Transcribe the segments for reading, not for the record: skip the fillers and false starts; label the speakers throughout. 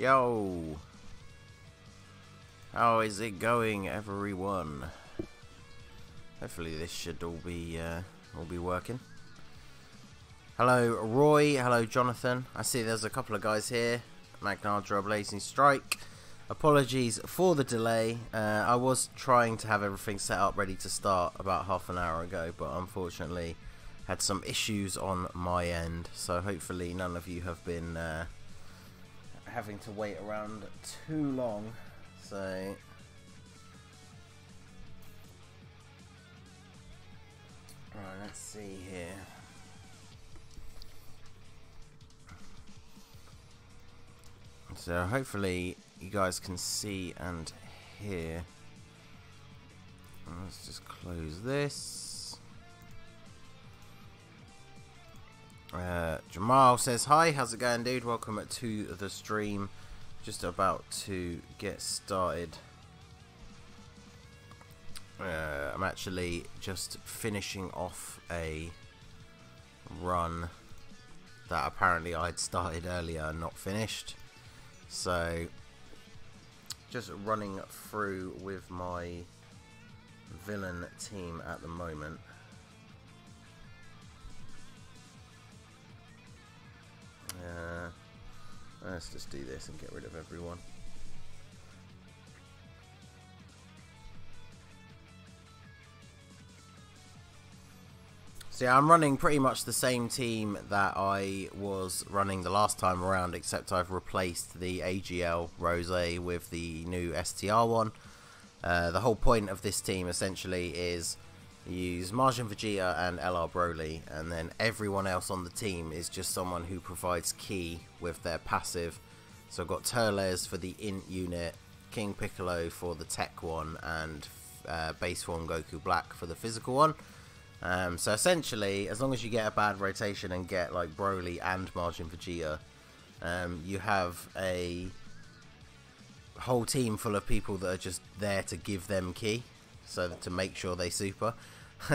Speaker 1: Yo! How is it going, everyone? Hopefully this should all be working. Hello Roy, hello Jonathan. I see there's a couple of guys here. Magnadra, Blazing Strike. Apologies for the delay. I was trying to have everything set up ready to start about half an hour ago, but unfortunately had some issues on my end. So hopefully none of you have been having to wait around too long. So right, let's see here. So hopefully you guys can see and hear. Let's just close this. Jamal says hi, how's it going, dude? Welcome to the stream. Just about to get started. I'm actually just finishing off a run that apparently I'd started earlier and not finished. So just running through with my villain team at the moment. Let's just do this and get rid of everyone. So yeah, I'm running pretty much the same team that I was running the last time around, except I've replaced the AGL Rosé with the new STR one. The whole point of this team essentially is use Margin Vegeta and LR Broly, and then everyone else on the team is just someone who provides key with their passive. So I've got Turles for the int unit, King Piccolo for the tech one, and base form Goku Black for the physical one. So essentially, as long as you get a bad rotation and get like Broly and Margin Vegeta, you have a whole team full of people that are just there to give them key, so to make sure they super.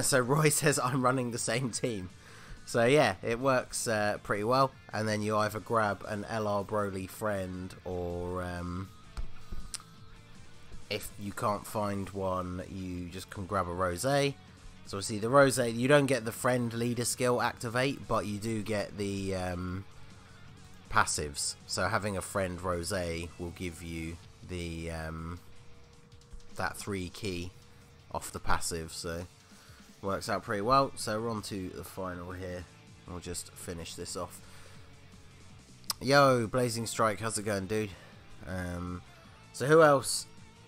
Speaker 1: So Roy says I'm running the same team. So yeah, it works pretty well. And then you either grab an LR Broly friend, or if you can't find one, you just can grab a Rosé. So obviously the Rosé, you don't get the friend leader skill activate, but you do get the passives. So having a friend Rosé will give you the that 3 key off the passive, so works out pretty well. So we're on to the final here. We'll just finish this off. Yo, Blazing Strike, how's it going, dude? So who else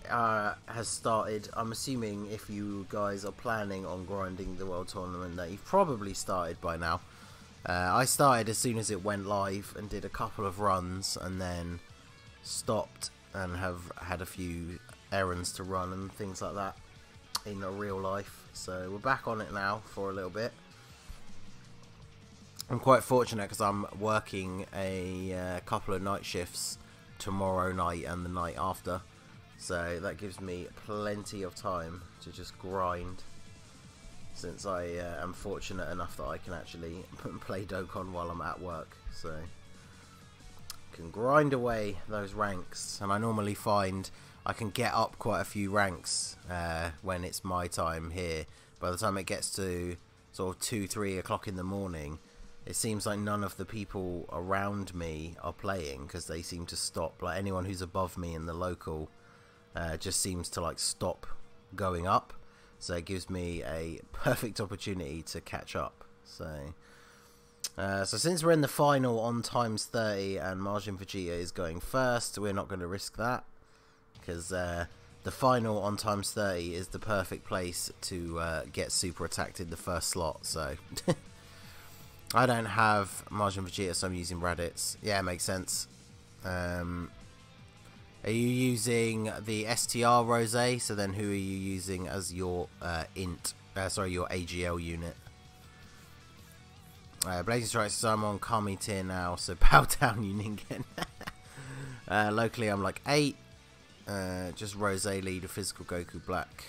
Speaker 1: has started? I'm assuming if you guys are planning on grinding the World Tournament that you've probably started by now. I started as soon as it went live and did a couple of runs and then stopped and have had a few errands to run and things like that in real life. So we're back on it now for a little bit. I'm quite fortunate because I'm working a couple of night shifts tomorrow night and the night after. So that gives me plenty of time to just grind, since I am fortunate enough that I can actually play Dokkan while I'm at work. So can grind away those ranks, and I normally find I can get up quite a few ranks when it's my time here. By the time it gets to sort of 2-3 o'clock in the morning, it seems like none of the people around me are playing, because they seem to stop. Like anyone who's above me in the local just seems to like stop going up. So it gives me a perfect opportunity to catch up. So since we're in the final on times 30 and Margin Vegeta is going first, we're not going to risk that, because the final on times 30 is the perfect place to get super attacked in the first slot. So I don't have Margin Vegeta, so I'm using Raditz. Yeah, it makes sense. Are you using the STR Rosé? So then who are you using as your your AGL unit? Blazing Strike says I'm on Kami tier now, so bow down, you Ningen. Locally I'm like 8. Just Rosé lead, a physical Goku Black.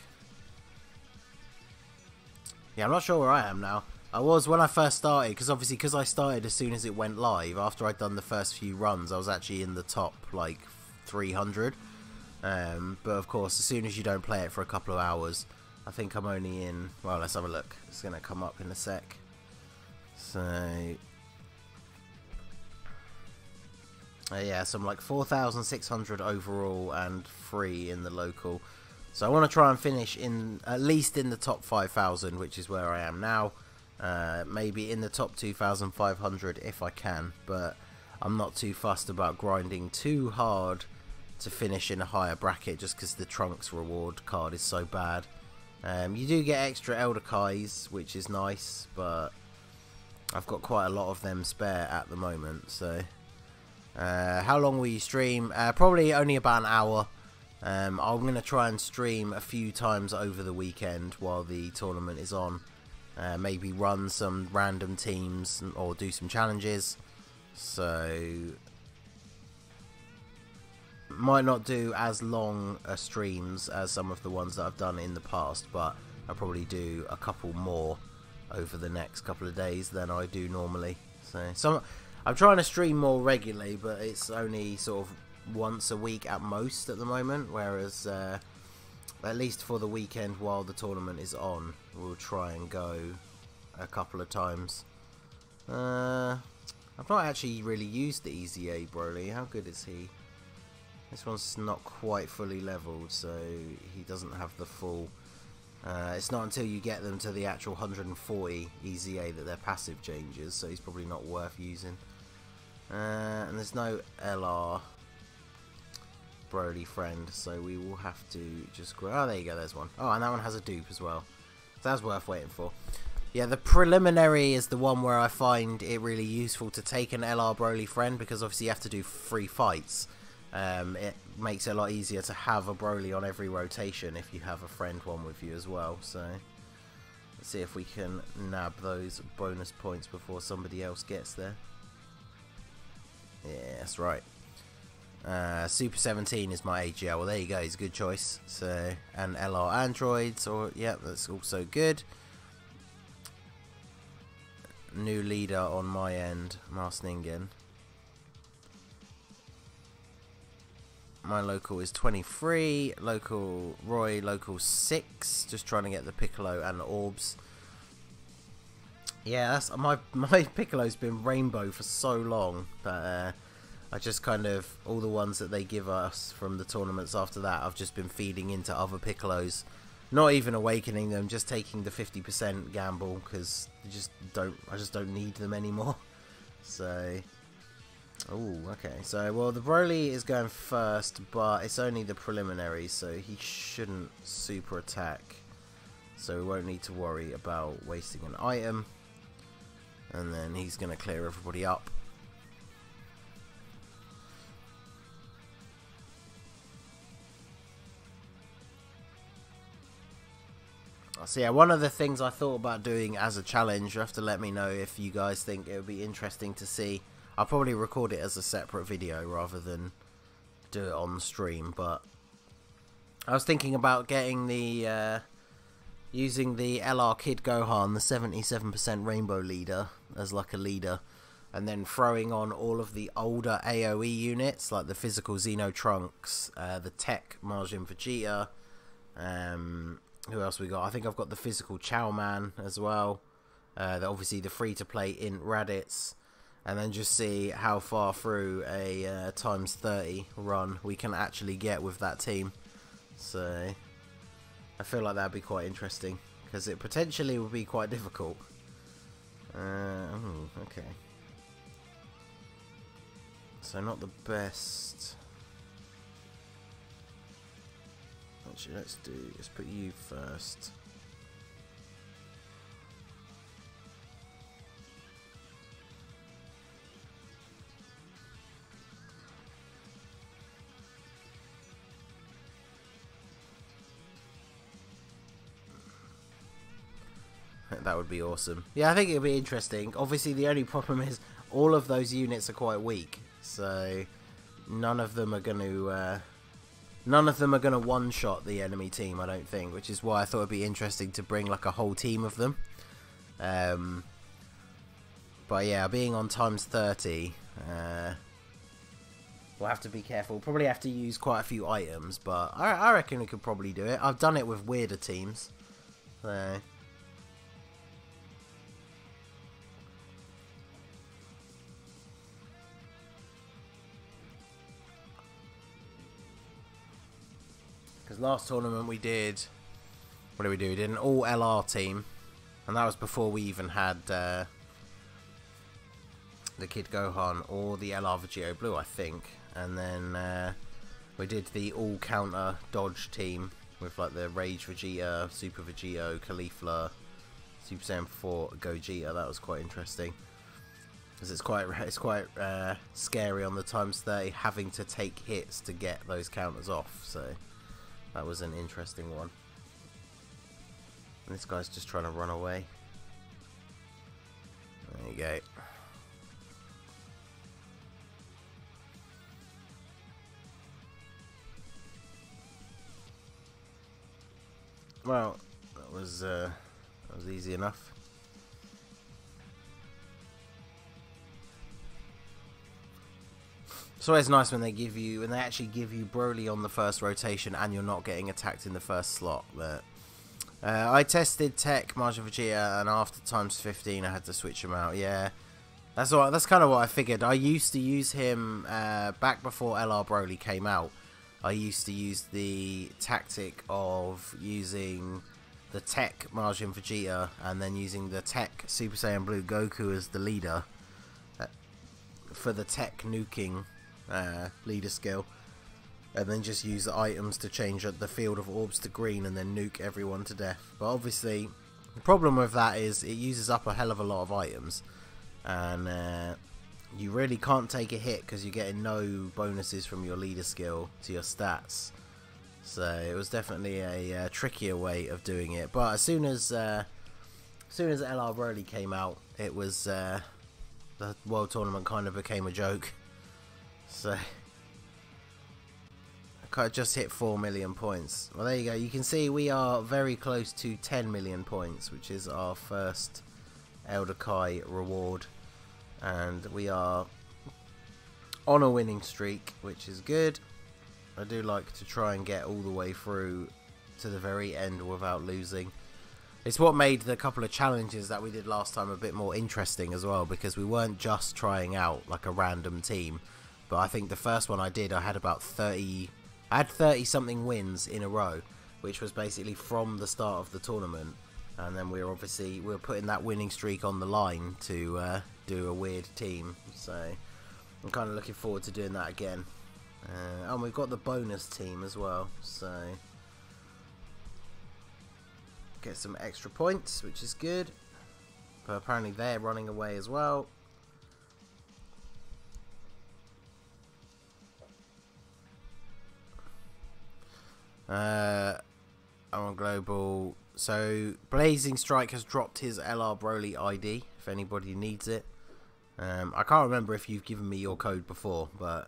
Speaker 1: Yeah, I'm not sure where I am now. I was when I first started, because obviously because I started as soon as it went live. After I'd done the first few runs, I was actually in the top like 300. But of course, as soon as you don't play it for a couple of hours, I think I'm only in. Well, let's have a look. It's gonna come up in a sec. So. Yeah, so I'm like 4,600 overall and 3 in the local. So I want to try and finish in at least in the top 5,000, which is where I am now. Maybe in the top 2,500 if I can, but I'm not too fussed about grinding too hard to finish in a higher bracket just because the Trunks reward card is so bad. You do get extra Elder Kais, which is nice, but I've got quite a lot of them spare at the moment, so... how long will you stream? Probably only about an hour. I'm going to try and stream a few times over the weekend while the tournament is on. Maybe run some random teams or do some challenges. So, might not do as long streams as some of the ones that I've done in the past, but I'll probably do a couple more over the next couple of days than I do normally. So, I'm trying to stream more regularly, but it's only sort of once a week at most at the moment, whereas at least for the weekend while the tournament is on, we'll try and go a couple of times. I've not actually really used the Easy A Broly. How good is he? This one's not quite fully leveled, so he doesn't have the full... it's not until you get them to the actual 140 Easy A that their passive changes, so he's probably not worth using. And there's no LR Broly friend, so we will have to just grow. Oh, there you go, there's one. Oh, and that one has a dupe as well. So that's worth waiting for. Yeah, the preliminary is the one where I find it really useful to take an LR Broly friend, because obviously you have to do 3 fights. It makes it a lot easier to have a Broly on every rotation if you have a friend one with you as well. So let's see if we can nab those bonus points before somebody else gets there. Yeah, that's right. Super 17 is my AGL. Well, there you go. He's a good choice. So, and LR Androids, or yeah, that's also good. New leader on my end, Mars Ningen. My local is 23. Local Roy, local 6. Just trying to get the Piccolo and the Orbs. Yeah, that's my Piccolo's been rainbow for so long that I just kind of, all the ones that they give us from the tournaments after that, I've just been feeding into other Piccolos. Not even awakening them, just taking the 50% gamble, because I just don't need them anymore. So, oh, okay. So, well, the Broly is going first, but it's only the preliminary, so he shouldn't super attack. So we won't need to worry about wasting an item. And then he's going to clear everybody up. So yeah, one of the things I thought about doing as a challenge, you have to let me know if you guys think it would be interesting to see. I'll probably record it as a separate video rather than do it on stream, but I was thinking about getting the using the LR Kid Gohan, the 77% Rainbow leader, as like a leader, and then throwing on all of the older AoE units, like the physical Xeno Trunks, the tech Majin Vegeta, who else we got? I think I've got the physical Chow Man as well, obviously the free-to-play Int Raditz, and then just see how far through a times 30 run we can actually get with that team. So I feel like that'd be quite interesting, because it potentially would be quite difficult. Okay. So not the best. Actually, let's put you first. That would be awesome. Yeah, I think it would be interesting. Obviously, the only problem is all of those units are quite weak, so none of them are going to one-shot the enemy team, I don't think, which is why I thought it'd be interesting to bring like a whole team of them. But yeah, being on times 30, we'll have to be careful. Probably have to use quite a few items, but I reckon we could probably do it. I've done it with weirder teams. So. Because last tournament we did... What did we do? We did an all LR team. And that was before we even had the Kid Gohan or the LR Vegito Blue, I think. And then we did the all counter dodge team with like the Rage Vegeta, Super Vegito, Caulifla, Super Saiyan 4 Gogeta. That was quite interesting. Because it's quite scary on the times 30 having to take hits to get those counters off. So that was an interesting one. And this guy's just trying to run away. There you go. Well, that was easy enough. It's always nice when they actually give you Broly on the first rotation and you're not getting attacked in the first slot. But I tested Tech Majin Vegeta, and after times 15 I had to switch him out. Yeah, that's kind of what I figured. I used to use him back before LR Broly came out. I used to use the tactic of using the Tech Majin Vegeta and then using the Tech Super Saiyan Blue Goku as the leader for the Tech nuking leader skill, and then just use the items to change the field of orbs to green and then nuke everyone to death. But obviously the problem with that is it uses up a hell of a lot of items, and you really can't take a hit because you're getting no bonuses from your leader skill to your stats. So it was definitely a trickier way of doing it. But as soon as LR Broly came out, it was the World Tournament kind of became a joke. So I just hit 4 million points. Well, there you go. You can see we are very close to 10 million points, which is our first Elder Kai reward. And we are on a winning streak, which is good. I do like to try and get all the way through to the very end without losing. It's what made the couple of challenges that we did last time a bit more interesting as well, because we weren't just trying out like a random team. But I think the first one I did, I had about 30... I had 30 something wins in a row, which was basically from the start of the tournament. And then we were putting that winning streak on the line to do a weird team. So I'm kind of looking forward to doing that again. And we've got the bonus team as well, so get some extra points, which is good. But apparently they're running away as well. I'm on global. So Blazing Strike has dropped his LR Broly ID if anybody needs it. I can't remember if you've given me your code before, but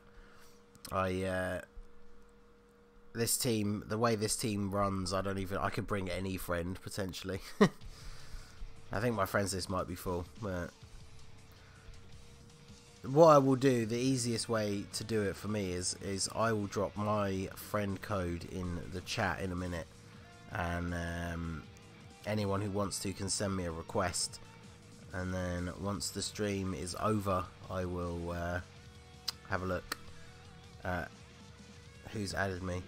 Speaker 1: this team, the way this team runs, I could bring any friend potentially. I think my friends list might be full, but what I will do, the easiest way to do it for me is I will drop my friend code in the chat in a minute, and anyone who wants to can send me a request, and then once the stream is over I will have a look at who's added me.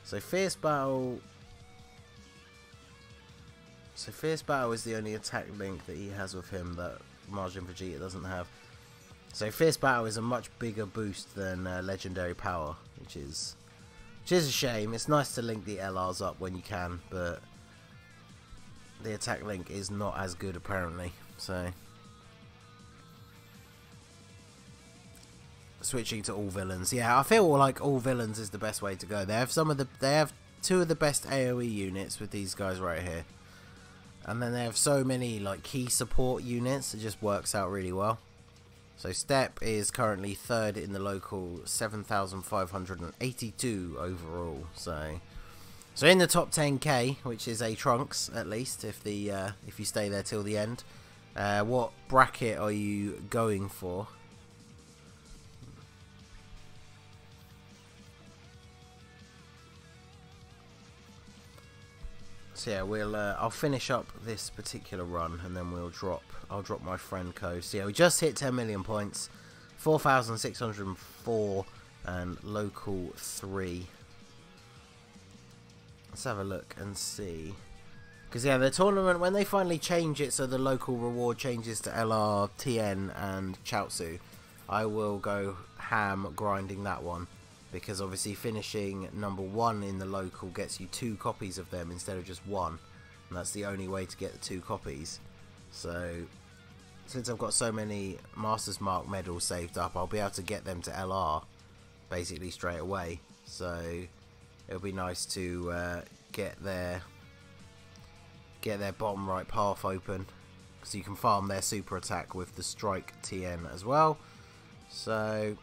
Speaker 1: So Fierce Battle is the only attack link that he has with him that Majin Vegeta doesn't have. So Fierce Battle is a much bigger boost than Legendary Power, which is a shame. It's nice to link the LRs up when you can, but the attack link is not as good apparently. So switching to all villains, yeah, I feel like all villains is the best way to go. They have two of the best AoE units with these guys right here, and then they have so many like key support units. It just works out really well. So Step is currently third in the local, 7,582 overall. So in the top 10k, which is a Trunks at least if you stay there till the end. What bracket are you going for? So yeah, I'll finish up this particular run and then I'll drop my friend code. So yeah, we just hit 10 million points, 4,604 and local 3. Let's have a look and see. Because yeah, the tournament, when they finally change it so the local reward changes to LR, TN and Chaozu, I will go ham grinding that one. Because obviously finishing number 1 in the local gets you 2 copies of them instead of just 1. And that's the only way to get the 2 copies. So, since I've got so many Master's Mark medals saved up, I'll be able to get them to LR basically straight away. So, it'll be nice to get their bottom right path open. So you can farm their super attack with the Strike TN as well. So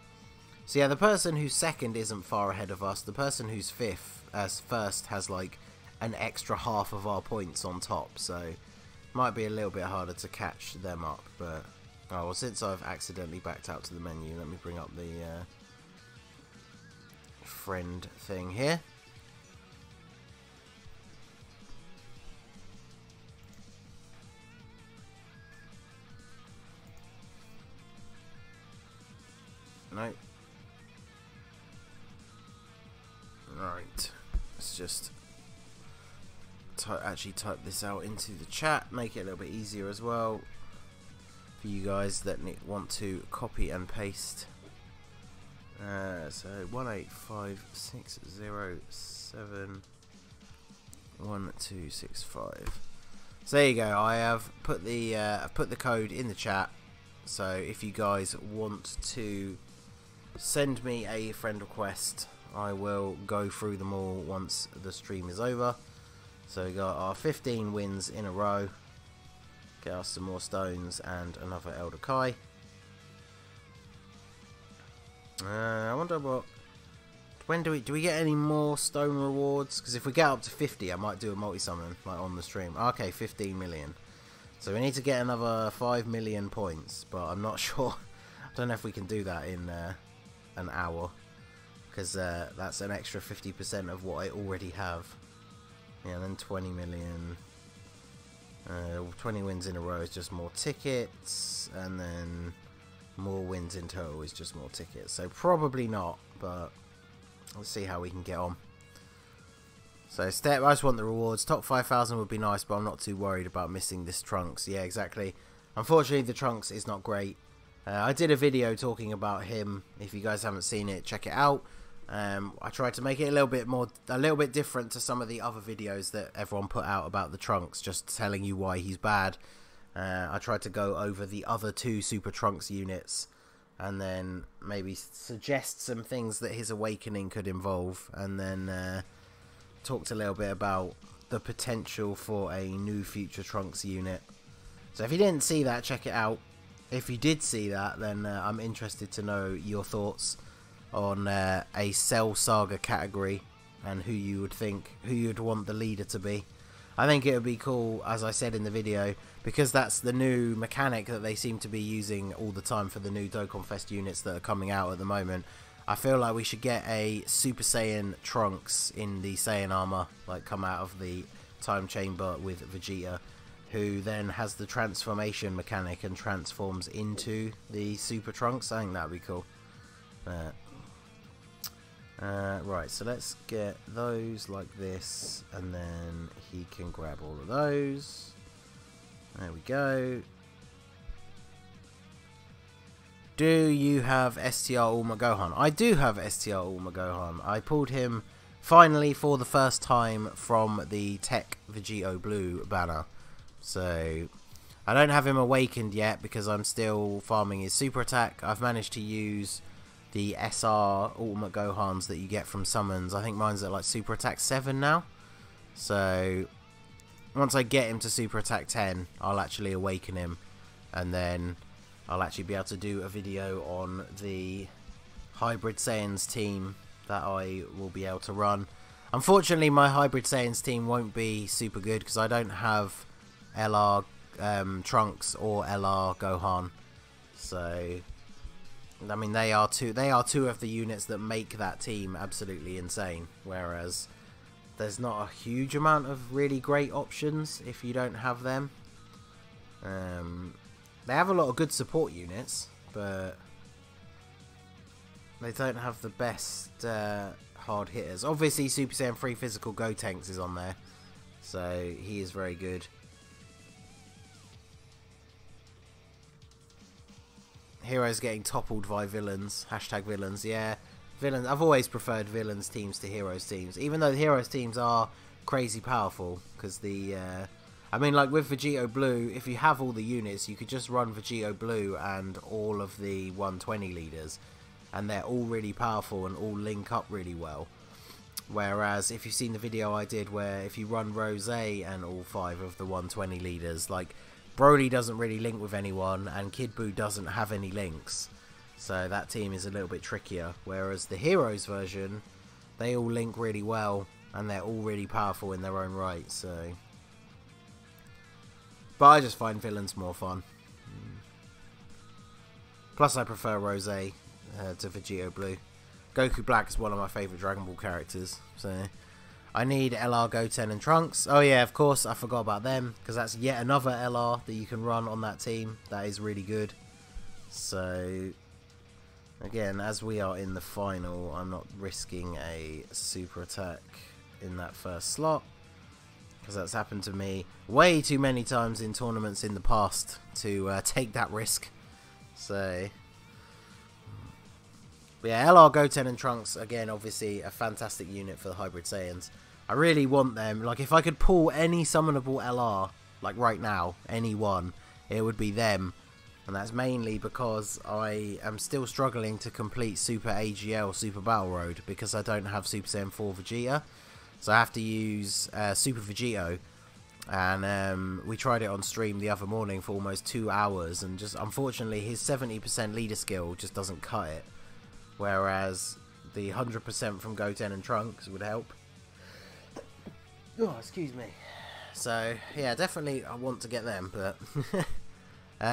Speaker 1: yeah, the person who's second isn't far ahead of us. The person who's first has like an extra half of our points on top, so might be a little bit harder to catch them up. But oh well, since I've accidentally backed out to the menu, let me bring up the friend thing here. No. Right, let's just actually type this out into the chat, make it a little bit easier as well for you guys that want to copy and paste. So 18560712265. So there you go. I have put the code in the chat. So if you guys want to send me a friend request, I will go through them all once the stream is over. So we got our 15 wins in a row. Get us some more stones and another Elder Kai. I wonder what. When do we get any more stone rewards? Because if we get up to 50, I might do a multi-summon like on the stream. Okay, 15 million. So we need to get another 5 million points, but I'm not sure. I don't know if we can do that in an hour. Because that's an extra 50% of what I already have. Yeah, and then 20 million. 20 wins in a row is just more tickets. And then more wins in total is just more tickets. So probably not, but let's see how we can get on. So I just want the rewards. Top 5,000 would be nice, but I'm not too worried about missing this Trunks. Yeah, exactly. Unfortunately, the Trunks is not great. I did a video talking about him. If you guys haven't seen it, check it out. I tried to make it a little bit different to some of the other videos that everyone put out about the Trunks, just telling you why he's bad. I tried to go over the other 2 Super Trunks units, and then maybe suggest some things that his awakening could involve, and then talked a little bit about the potential for a new future Trunks unit. So if you didn't see that, check it out. If you did see that, then I'm interested to know your thoughts on a Cell Saga category and who you would want the leader to be. I think it would be cool, as I said in the video, because that's the new mechanic that they seem to be using all the time for the new Dokkan Fest units that are coming out at the moment. I feel like we should get a Super Saiyan Trunks in the Saiyan armor, like come out of the time chamber with Vegeta, who then has the transformation mechanic and transforms into the Super Trunks. I think that would be cool. Right, so let's get those like this, and then he can grab all of those. There we go. Do you have STR Ulma Gohan? I do have STR Ulma Gohan. I pulled him finally for the first time from the Tech Vegito Blue banner. So I don't have him awakened yet because I'm still farming his super attack. I've managed to use the SR Ultimate Gohans that you get from summons. I think mine's at like super attack 7 now. So once I get him to super attack 10, I'll actually awaken him, and then I'll actually be able to do a video on the Hybrid Saiyans team that I will be able to run. Unfortunately, my Hybrid Saiyans team won't be super good because I don't have LR Trunks or LR Gohan. So, I mean, they are two of the units that make that team absolutely insane. Whereas there's not a huge amount of really great options if you don't have them. They have a lot of good support units, but they don't have the best hard hitters. Obviously, Super Saiyan 3 Physical Gotenks is on there, so he is very good. Heroes getting toppled by villains. Hashtag villains, yeah. Villains. I've always preferred villains teams to heroes teams, even though the heroes teams are crazy powerful. Because I mean, like with Vegito Blue, if you have all the units, you could just run Vegito Blue and all of the 120 leaders, and they're all really powerful and all link up really well. Whereas if you've seen the video I did where if you run Rose and all 5 of the 120 leaders, like Broly doesn't really link with anyone and Kid Buu doesn't have any links, so that team is a little bit trickier. Whereas the Heroes version, they all link really well and they're all really powerful in their own right. So, but I just find villains more fun. Plus I prefer Rose to Vegito Blue. Goku Black is one of my favourite Dragon Ball characters, so I need LR Goten and Trunks. Oh yeah, of course, I forgot about them, because that's yet another LR that you can run on that team. That is really good. So, again, as we are in the final, I'm not risking a super attack in that first slot, because that's happened to me way too many times in tournaments in the past to take that risk. So, yeah, LR Goten and Trunks, again, obviously a fantastic unit for the Hybrid Saiyans. I really want them. Like, if I could pull any summonable LR, like right now, any one, it would be them. And that's mainly because I am still struggling to complete Super AGL, Super Battle Road, because I don't have Super Saiyan 4 Vegeta. So I have to use Super Vegito. And we tried it on stream the other morning for almost 2 hours, and just unfortunately his 70% leader skill just doesn't cut it. Whereas the 100% from Goten and Trunks would help. Oh, excuse me. So, yeah, definitely I want to get them, but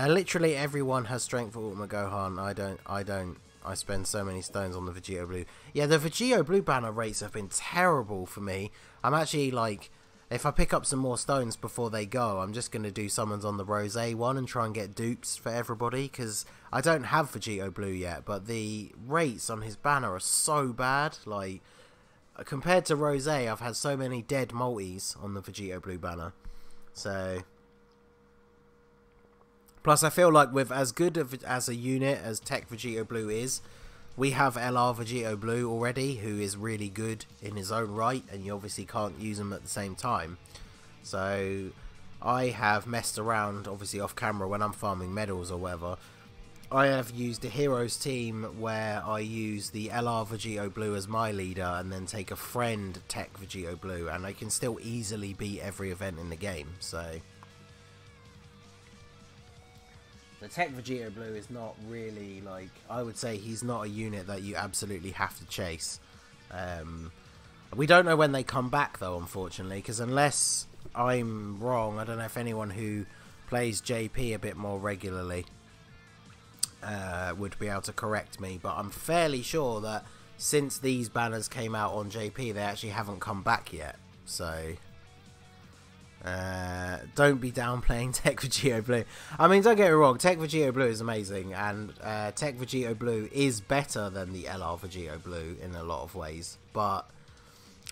Speaker 1: literally everyone has strength for Ultimate Gohan. I don't. I spend so many stones on the Vegito Blue. Yeah, the Vegito Blue banner rates have been terrible for me. I'm actually like, if I pick up some more stones before they go, I'm just going to do summons on the Rose one and try and get dupes for everybody, because I don't have Vegito Blue yet, but the rates on his banner are so bad. Like, compared to Rose, I've had so many dead multis on the Vegito Blue banner. So, plus I feel like with as good as a unit as Tech Vegito Blue is, we have LR Vegito Blue already, who is really good in his own right, and you obviously can't use him at the same time. So I have messed around, obviously off camera, when I'm farming medals or whatever. I have used a Heroes team where I use the LR Vegito Blue as my leader, and then take a friend Tech Vegito Blue, and I can still easily beat every event in the game. So the Tech Vegito Blue is not really, like, I would say he's not a unit that you absolutely have to chase. We don't know when they come back, though, unfortunately, because unless I'm wrong, I don't know if anyone who plays JP a bit more regularly would be able to correct me, but I'm fairly sure that since these banners came out on JP, they actually haven't come back yet. So don't be downplaying Tech Vegito Blue. I mean, don't get me wrong, Tech Vegito Blue is amazing, and Tech Vegito Blue is better than the LR Vegito Blue in a lot of ways, but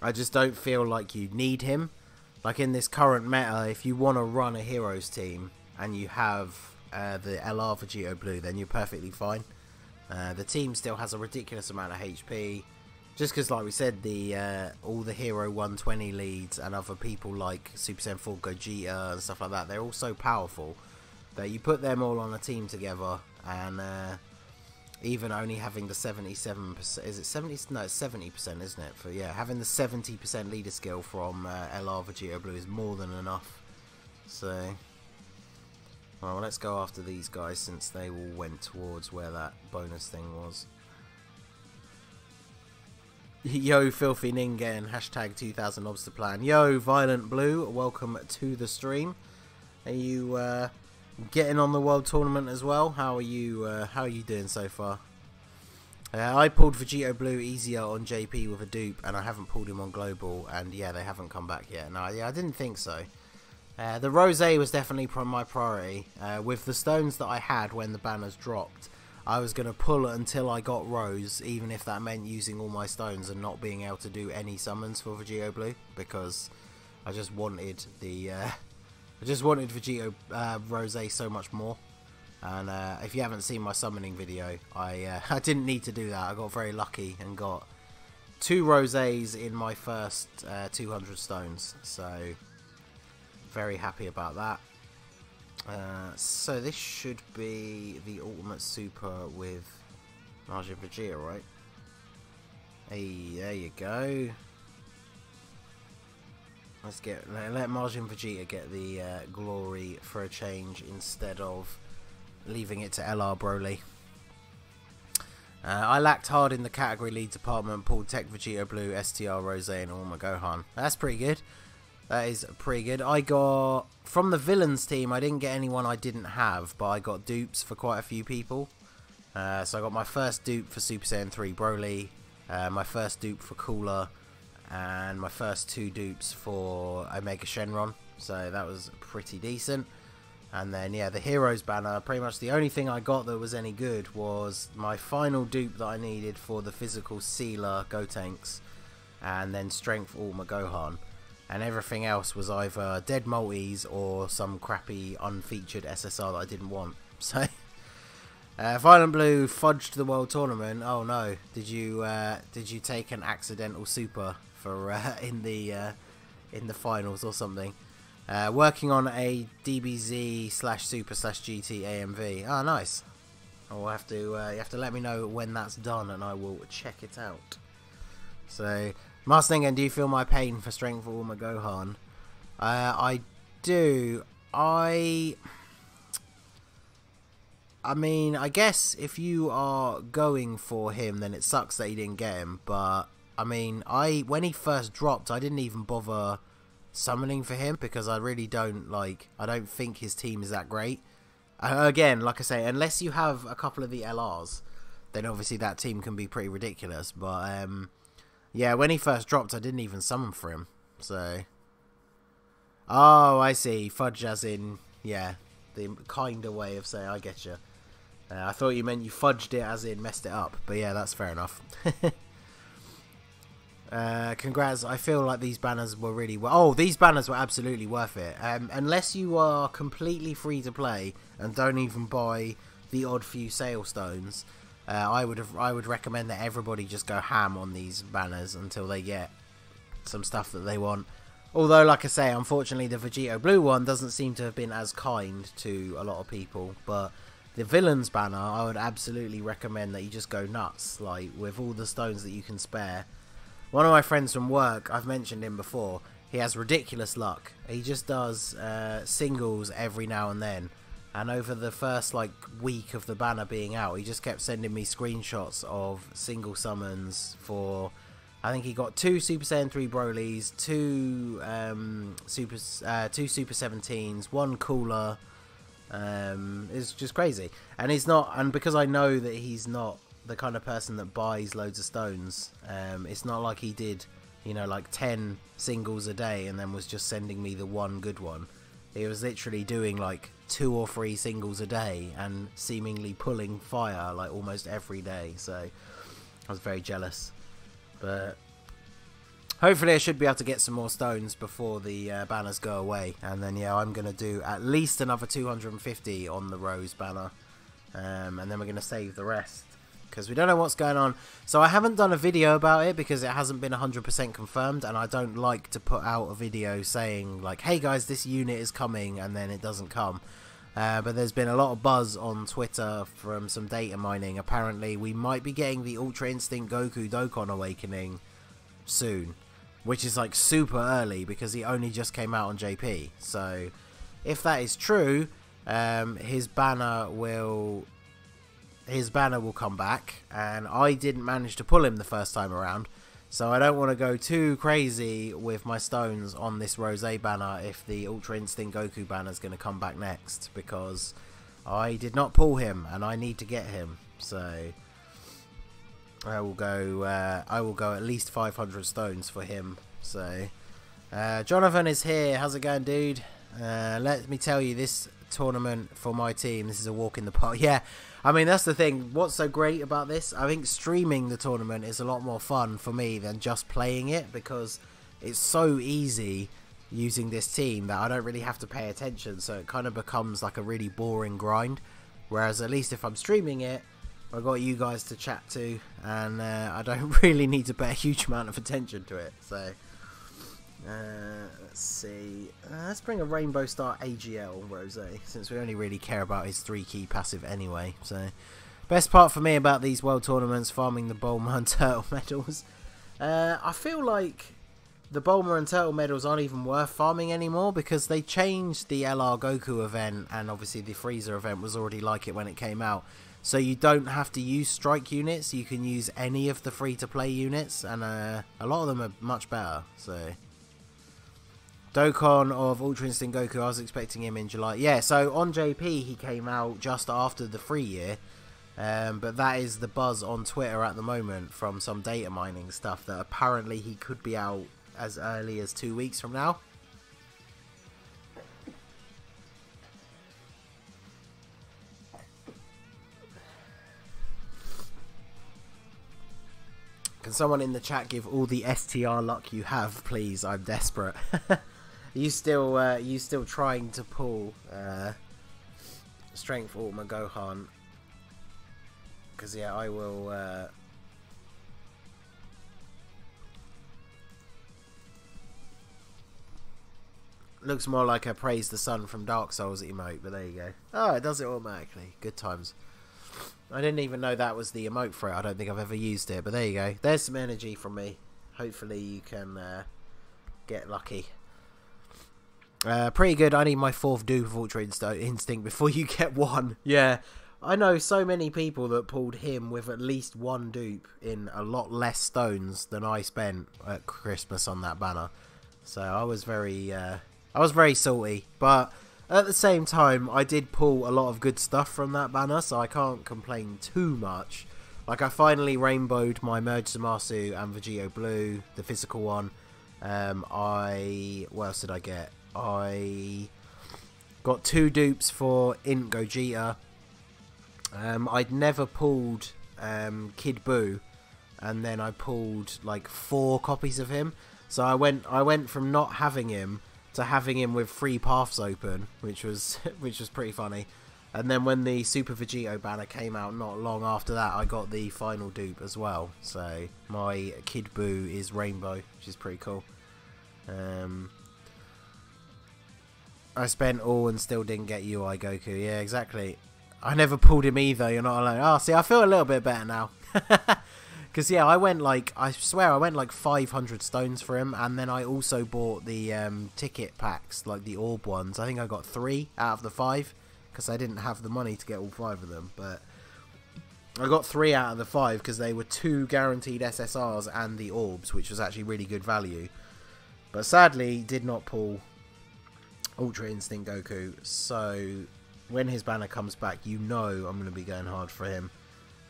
Speaker 1: I just don't feel like you need him. Like in this current meta, if you want to run a Heroes team and you have the LR Vegito Blue, then you're perfectly fine. The team still has a ridiculous amount of HP. Just because, like we said, all the Hero 120 leads and other people like Super Saiyan 4 Gogeta and stuff like that, they're all so powerful that you put them all on a team together, and even only having the 77%, is it 70? No, it's 70%, isn't it? For, yeah, having the 70% leader skill from LR Vegito Blue is more than enough. So, well, let's go after these guys, since they all went towards where that bonus thing was. Yo, Filthy Ningen, hashtag 2000 Lobster Plan. Yo, Violent Blue, welcome to the stream. Are you getting on the World Tournament as well? How are you doing so far? I pulled Vegito Blue easier on JP with a dupe, and I haven't pulled him on Global, and yeah, they haven't come back yet. No, yeah, I didn't think so. The Rosé was definitely my priority. With the stones that I had when the banners dropped, I was going to pull it until I got Rose, even if that meant using all my stones and not being able to do any summons for Vegito Blue, because I just wanted the Vegito Rosé so much more. And if you haven't seen my summoning video, I didn't need to do that. I got very lucky and got 2 Rosés in my first 200 stones. So, very happy about that. So this should be the Ultimate Super with Margin Vegeta, right? Hey, there you go. Let Margin Vegeta get the glory for a change instead of leaving it to LR Broly. I lacked hard in the category lead department, pulled Tech Vegeta Blue, STR Rosé, and Ulma Gohan. That's pretty good. That is pretty good. I got, from the villains team, I didn't get anyone I didn't have, but I got dupes for quite a few people. So I got my first dupe for Super Saiyan 3 Broly, my first dupe for Cooler, and my first 2 dupes for Omega Shenron. So that was pretty decent. And then, yeah, the Heroes banner, pretty much the only thing I got that was any good was my final dupe that I needed for the physical Sealer Gotenks, and then Strength Ulma Gohan. And everything else was either dead multis or some crappy unfeatured SSR that I didn't want. So, Violent Blue fudged the World Tournament. Oh no, did you take an accidental super for in the finals or something? Working on a DBZ/Super/GT AMV. Oh, nice. I'll have to, you have to let me know when that's done, and I will check it out. So, Mustang, do you feel my pain for Strength for Ulma Gohan? I do. I mean, I guess if you are going for him, then it sucks that you didn't get him. But I mean, when he first dropped, I didn't even bother summoning for him because I really don't I don't think his team is that great. Again, like I say, unless you have a couple of the LRs, then obviously that team can be pretty ridiculous. But yeah, when he first dropped, I didn't even summon for him. So, oh, I see. Fudge as in, yeah, the kinder way of saying I get you. I thought you meant you fudged it as in messed it up. But yeah, that's fair enough. Congrats. I feel like these banners were really these banners were absolutely worth it. Unless you are completely free to play and don't even buy the odd few sale stones, I would recommend that everybody just go ham on these banners until they get some stuff that they want. Although, like I say, unfortunately the Vegito Blue one doesn't seem to have been as kind to a lot of people, but the villains banner, I would absolutely recommend that you just go nuts, with all the stones that you can spare. One of my friends from work, I've mentioned him before, he has ridiculous luck. He just does singles every now and then. And over the first week of the banner being out, he just kept sending me screenshots of single summons for, I think he got 2 Super Saiyan 3 Brolys, 2 Super 17s, 1 Cooler. It's just crazy. And because I know that he's not the kind of person that buys loads of stones, it's not like he did 10 singles a day and then was just sending me the one good one. He was literally doing 2 or 3 singles a day and seemingly pulling fire almost every day. So I was very jealous, but hopefully I should be able to get some more stones before the banners go away, and then yeah, I'm gonna do at least another 250 on the Rose banner, and then we're gonna save the rest because we don't know what's going on. So I haven't done a video about it because it hasn't been 100% confirmed, and I don't like to put out a video saying hey guys, this unit is coming, and then it doesn't come. But there's been a lot of buzz on Twitter from some data mining. Apparently we might be getting the Ultra Instinct Goku Dokkan Awakening soon, which is super early because he only just came out on JP. So if that is true, his banner will come back, and I didn't manage to pull him the first time around, So I don't want to go too crazy with my stones on this Rose banner if the Ultra Instinct Goku banner is going to come back next, because I did not pull him and I need to get him. So I will go at least 500 stones for him. So Jonathan is here. How's it going, dude? Let me tell you, this tournament for my team, this is a walk in the park. Yeah, I mean, that's the thing. What's so great about this, I think streaming the tournament is a lot more fun for me than just playing it, because it's so easy using this team that I don't really have to pay attention, so it kind of becomes like a really boring grind. Whereas at least if I'm streaming it, I've got you guys to chat to, and I don't really need to pay a huge amount of attention to it. So let's see, let's bring a Rainbow Star AGL Rose, since we only really care about his 3-key passive anyway. So best part for me about these world tournaments, farming the Bulma and Turtle medals, I feel like the Bulma and Turtle medals aren't even worth farming anymore, because they changed the LR Goku event, and obviously the Freezer event was already like it when it came out. So you don't have to use strike units, you can use any of the free-to-play units, and a lot of them are much better. So Dokkan of Ultra Instinct Goku, I was expecting him in July. Yeah, so on JP he came out just after the free year. But that is the buzz on Twitter at the moment from some data mining stuff, that apparently he could be out as early as 2 weeks from now. Can someone in the chat give all the STR luck you have, please? I'm desperate. You still trying to pull Strength Ultima Gohan? Because yeah, I will. Looks more like a Praise the Sun from Dark Souls emote, but there you go. Oh, it does it automatically. Good times. I didn't even know that was the emote for it. I don't think I've ever used it, but there you go. There's some energy from me. Hopefully you can get lucky. Pretty good. I need my 4th dupe of Ultra Instinct before you get one. Yeah, I know so many people that pulled him with at least 1 dupe in a lot less stones than I spent at Christmas on that banner. So I was very salty, but at the same time, I did pull a lot of good stuff from that banner, so I can't complain too much. Like, I finally rainbowed my Merge Zamasu and Vegito Blue, the physical one. What else did I get? I got 2 dupes for Int Gogeta. I'd never pulled Kid Buu, and then I pulled like 4 copies of him. So I went from not having him to having him with 3 paths open, which was pretty funny. And then when the Super Vegito banner came out not long after that, I got the final dupe as well. So my Kid Buu is rainbow, which is pretty cool. I spent all and still didn't get UI Goku. Yeah, exactly. I never pulled him either. You're not alone. Oh, see, I feel a little bit better now. Because, yeah, I swear I went like 500 stones for him. And then I also bought the ticket packs, like the orb ones. I think I got 3 out of the 5. Because I didn't have the money to get all 5 of them. But I got 3 out of the 5 because they were 2 guaranteed SSRs and the orbs, which was actually really good value. But sadly, did not pull Ultra Instinct Goku. So when his banner comes back, you know I'm going to be going hard for him.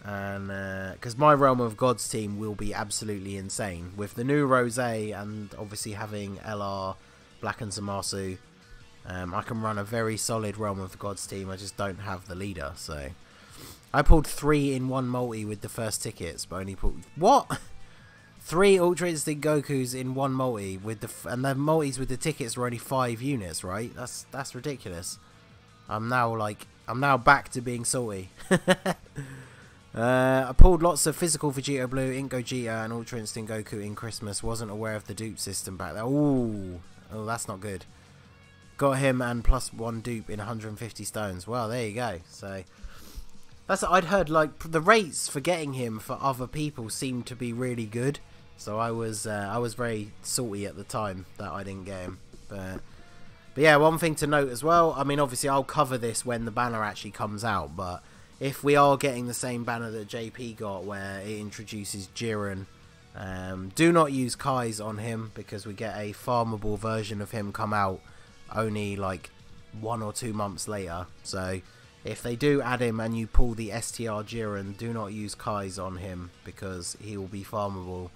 Speaker 1: And because my Realm of Gods team will be absolutely insane with the new Rose and obviously having LR, Black and Zamasu. I can run a very solid Realm of the Gods team. I just don't have the leader. So I pulled 3 in 1 multi with the first tickets, but only pulled what? 3 Ultra Instinct Gokus in 1 multi with and the multis with the tickets were only 5 units, right? That's ridiculous. I'm now back to being salty. I pulled lots of physical Vegito Blue, Int Gogeta, and Ultra Instinct Goku in Christmas. Wasn't aware of the dupe system back there. Ooh, oh, that's not good. Got him and plus 1 dupe in 150 stones. Well, there you go. So I'd heard like the rates for getting him for other people seemed to be really good. So I was very salty at the time that I didn't get him. But yeah, one thing to note as well. I mean, obviously I'll cover this when the banner actually comes out, but if we are getting the same banner that JP got, where it introduces Jiren Do not use Kai's on him because we get a farmable version of him come out only like 1 or 2 months later. So if they do add him and you pull the STR Jiren, do not use Kai's on him because he will be farmable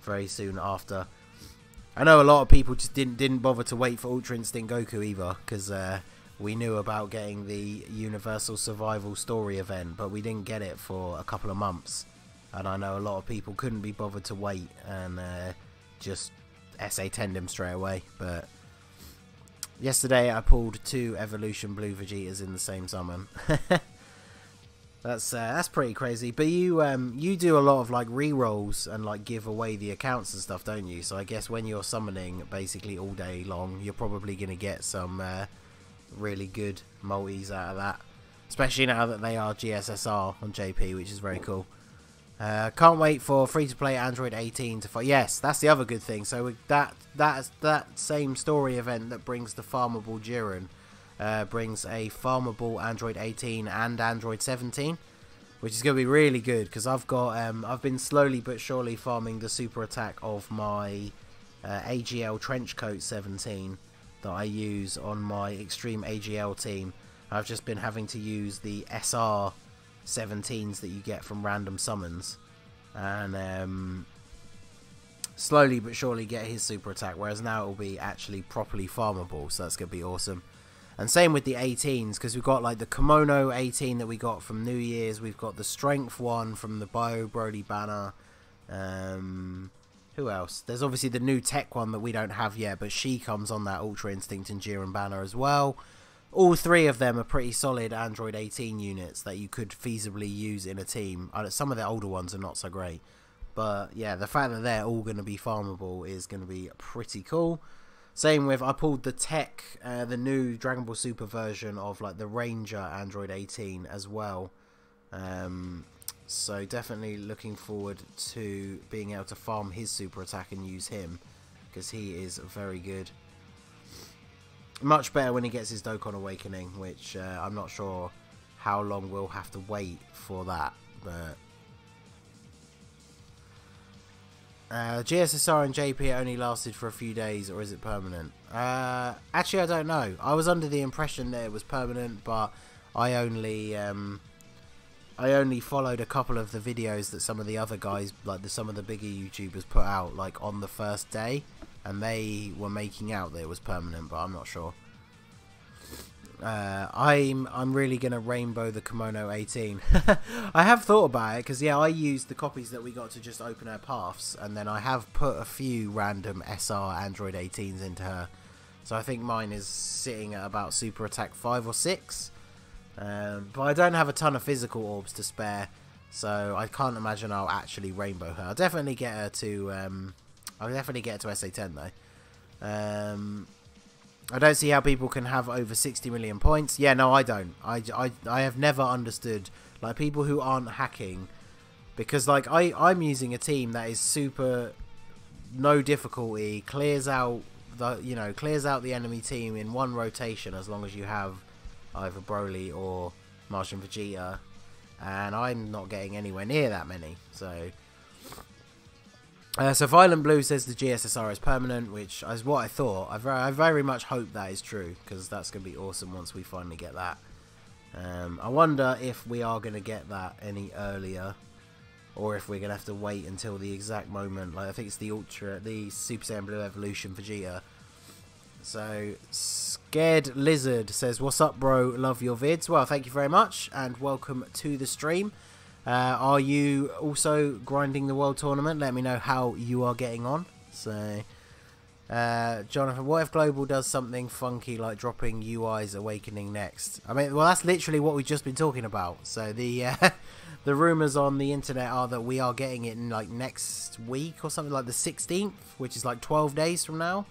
Speaker 1: very soon after. I know a lot of people just didn't bother to wait for Ultra Instinct Goku either, because we knew about getting the Universal Survival Story event, but we didn't get it for a couple of months. And I know a lot of people couldn't be bothered to wait and just SA10'd him straight away. But yesterday I pulled 2 Evolution Blue Vegetas in the same summon. That's pretty crazy. But you do a lot of like re-rolls and like give away the accounts and stuff, don't you? So I guess when you're summoning basically all day long, you're probably gonna get some really good multis out of that, especially now that they are GSSR on JP, which is very cool. Can't wait for free-to-play Android 18 to fight. Yes, that's the other good thing. So that same story event that brings the farmable Jiren brings a farmable Android 18 and Android 17, which is going to be really good because I've been slowly but surely farming the super attack of my AGL Trenchcoat 17 that I use on my Extreme AGL team. I've just been having to use the SR 17s that you get from random summons and slowly but surely get his super attack, whereas now it will be actually properly farmable, so that's going to be awesome. And same with the 18s, because we've got like the Kimono 18 that we got from New Year's, we've got the Strength one from the Bio Broly banner. Who else? There's obviously the new Tech one that we don't have yet, but she comes on that Ultra Instinct and Jiren banner as well. All 3 of them are pretty solid Android 18 units that you could feasibly use in a team. Some of the older ones are not so great. But yeah, the fact that they're all going to be farmable is going to be pretty cool. Same with, I pulled the Tech, the new Dragon Ball Super version of like the Ranger Android 18 as well. So definitely looking forward to being able to farm his super attack and use him, because he is very good. Much better when he gets his Dokkan Awakening, which I'm not sure how long we'll have to wait for that, but GSSR and JP only lasted for a few days, or is it permanent? Actually, I don't know. I was under the impression that it was permanent, but I only followed a couple of the videos that some of the other guys, like some of the bigger YouTubers, put out like on the first day, and they were making out that it was permanent, but I'm not sure. I'm really gonna rainbow the Kimono 18. I have thought about it because yeah, I used the copies that we got to just open her paths, and then I have put a few random SR Android 18s into her. So I think mine is sitting at about super attack 5 or 6. But I don't have a ton of physical orbs to spare, so I can't imagine I'll actually rainbow her. I'll definitely get her to SA10 though. I don't see how people can have over 60 million points. Yeah, no, I don't. I have never understood like people who aren't hacking, because like I'm using a team that is super no difficulty, clears out the enemy team in one rotation as long as you have either Broly or Martian Vegeta, and I'm not getting anywhere near that many. So Violent Blue says the GSSR is permanent, which is what I thought. I very much hope that is true, because that's going to be awesome once we finally get that. I wonder if we are going to get that any earlier, or if we're going to have to wait until the exact moment. Like I think it's the Super Saiyan Blue Evolution Vegeta. So Scared Lizard says, "What's up, bro? Love your vids." Well, thank you very much, and welcome to the stream. Are you also grinding the World Tournament? Let me know how you are getting on. So, Jonathan, what if Global does something funky like dropping UI's Awakening next? I mean, well, that's literally what we've just been talking about. So the the rumors on the internet are that we are getting it in like next week or something, like the 16th, which is like 12 days from now.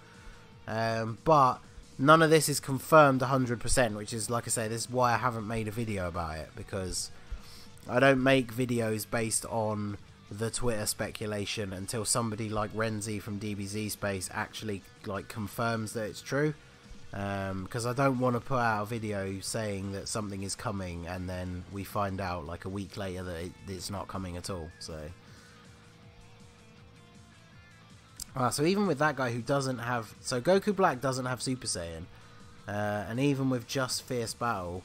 Speaker 1: But none of this is confirmed 100%, which is, like I say, this is why I haven't made a video about it, because I don't make videos based on the Twitter speculation until somebody like Renzi from DBZ Space actually like confirms that it's true. Because I don't want to put out a video saying that something is coming and then we find out like a week later that it's not coming at all. So So even with that guy who doesn't have... So Goku Black doesn't have Super Saiyan. And even with just Fierce Battle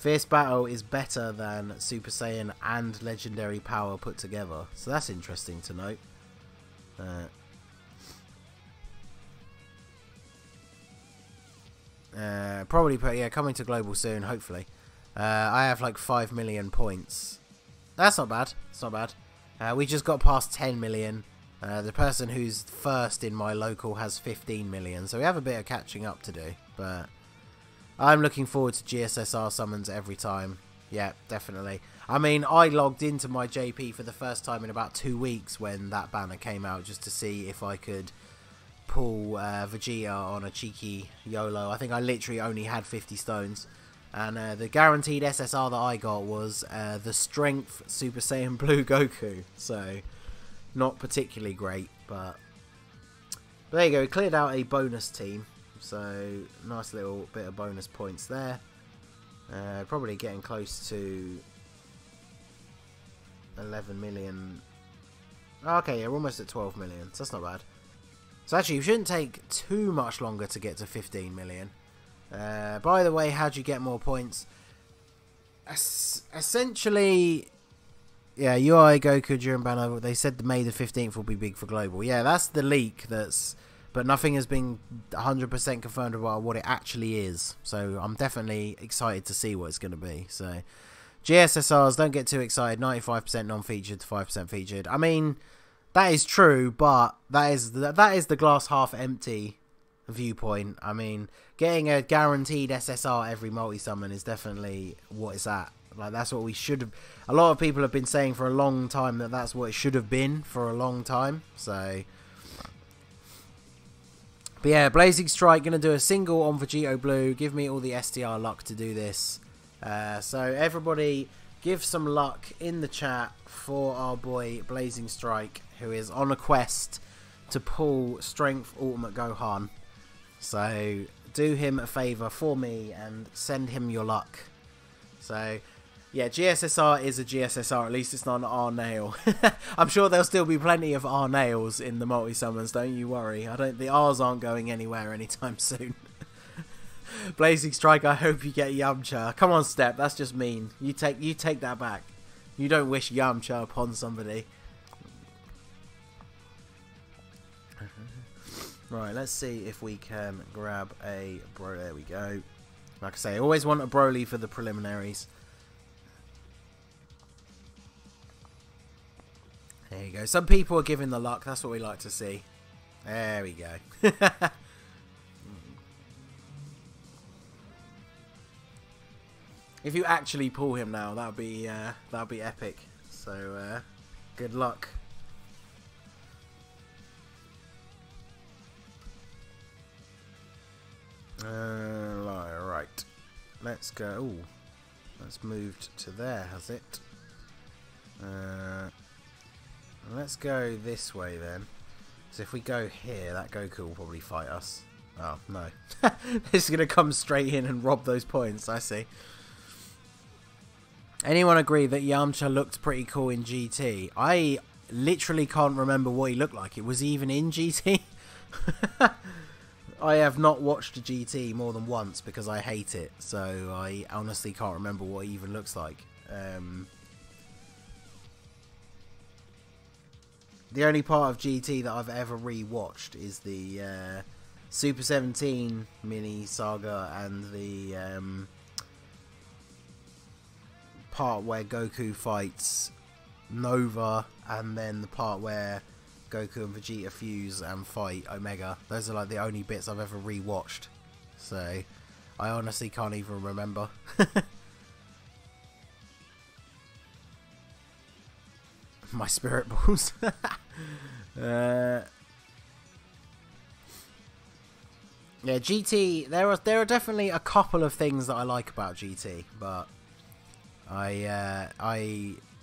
Speaker 1: is better than Super Saiyan and Legendary Power put together. So that's interesting to note. Probably, yeah, coming to global soon, hopefully. I have like 5 million points. That's not bad. It's not bad. We just got past 10 million. The person who's first in my local has 15 million. So we have a bit of catching up to do. But I'm looking forward to GSSR summons every time. Yeah, definitely. I mean, I logged into my JP for the first time in about 2 weeks when that banner came out, just to see if I could pull Vegeta on a cheeky YOLO. I think I literally only had 50 stones. And the guaranteed SSR that I got was the Strength Super Saiyan Blue Goku. So, not particularly great, but there you go. We cleared out a bonus team. So, nice little bit of bonus points there. Probably getting close to 11 million. Okay, yeah, we're almost at 12 million. So that's not bad. So actually, it shouldn't take too much longer to get to 15 million. By the way, how do you get more points? Essentially, yeah, UI Goku during banner. They said the May the 15th will be big for global. Yeah, that's the leak. But nothing has been 100% confirmed about what it actually is. So I'm definitely excited to see what it's going to be. So GSSRs, don't get too excited. 95% non-featured to 5% featured. I mean, that is true, but that is the glass half empty viewpoint. I mean, getting a guaranteed SSR every multi-summon is definitely what it's at. Like, that's what we should have... A lot of people have been saying for a long time that that's what it should have been for a long time. So... But yeah, Blazing Strike, going to do a single on Vegito Blue. Give me all the STR luck to do this. So everybody give some luck in the chat for our boy Blazing Strike, who is on a quest to pull Strength Ultimate Gohan. So do him a favour for me and send him your luck. So... yeah, GSSR is a GSSR. At least it's not an R-nail. I'm sure there'll still be plenty of R-nails in the multi-summons. Don't you worry. The R's aren't going anywhere anytime soon. Blazing Strike, I hope you get Yamcha. Come on, Step. That's just mean. You take that back. You don't wish Yamcha upon somebody. Right, let's see if we can grab a bro. There we go. Like I say, I always want a Broly for the preliminaries. There you go. Some people are giving the luck. That's what we like to see. There we go. If you actually pull him now, that'd be epic. So good luck. Right. Let's go. Ooh, that's moved to there, has it? Let's go this way then. So if we go here, that Goku will probably fight us. Oh, no. This is going to come straight in and rob those points, I see. Anyone agree that Yamcha looked pretty cool in GT? I literally can't remember what he looked like. Was he even in GT? I have not watched a GT more than once because I hate it. So I honestly can't remember what he even looks like. The only part of GT that I've ever re-watched is the Super 17 mini saga and the part where Goku fights Nova, and then the part where Goku and Vegeta fuse and fight Omega. Those are like the only bits I've ever re-watched. So I honestly can't even remember. My spirit balls. Yeah, GT. There are definitely a couple of things that I like about GT, but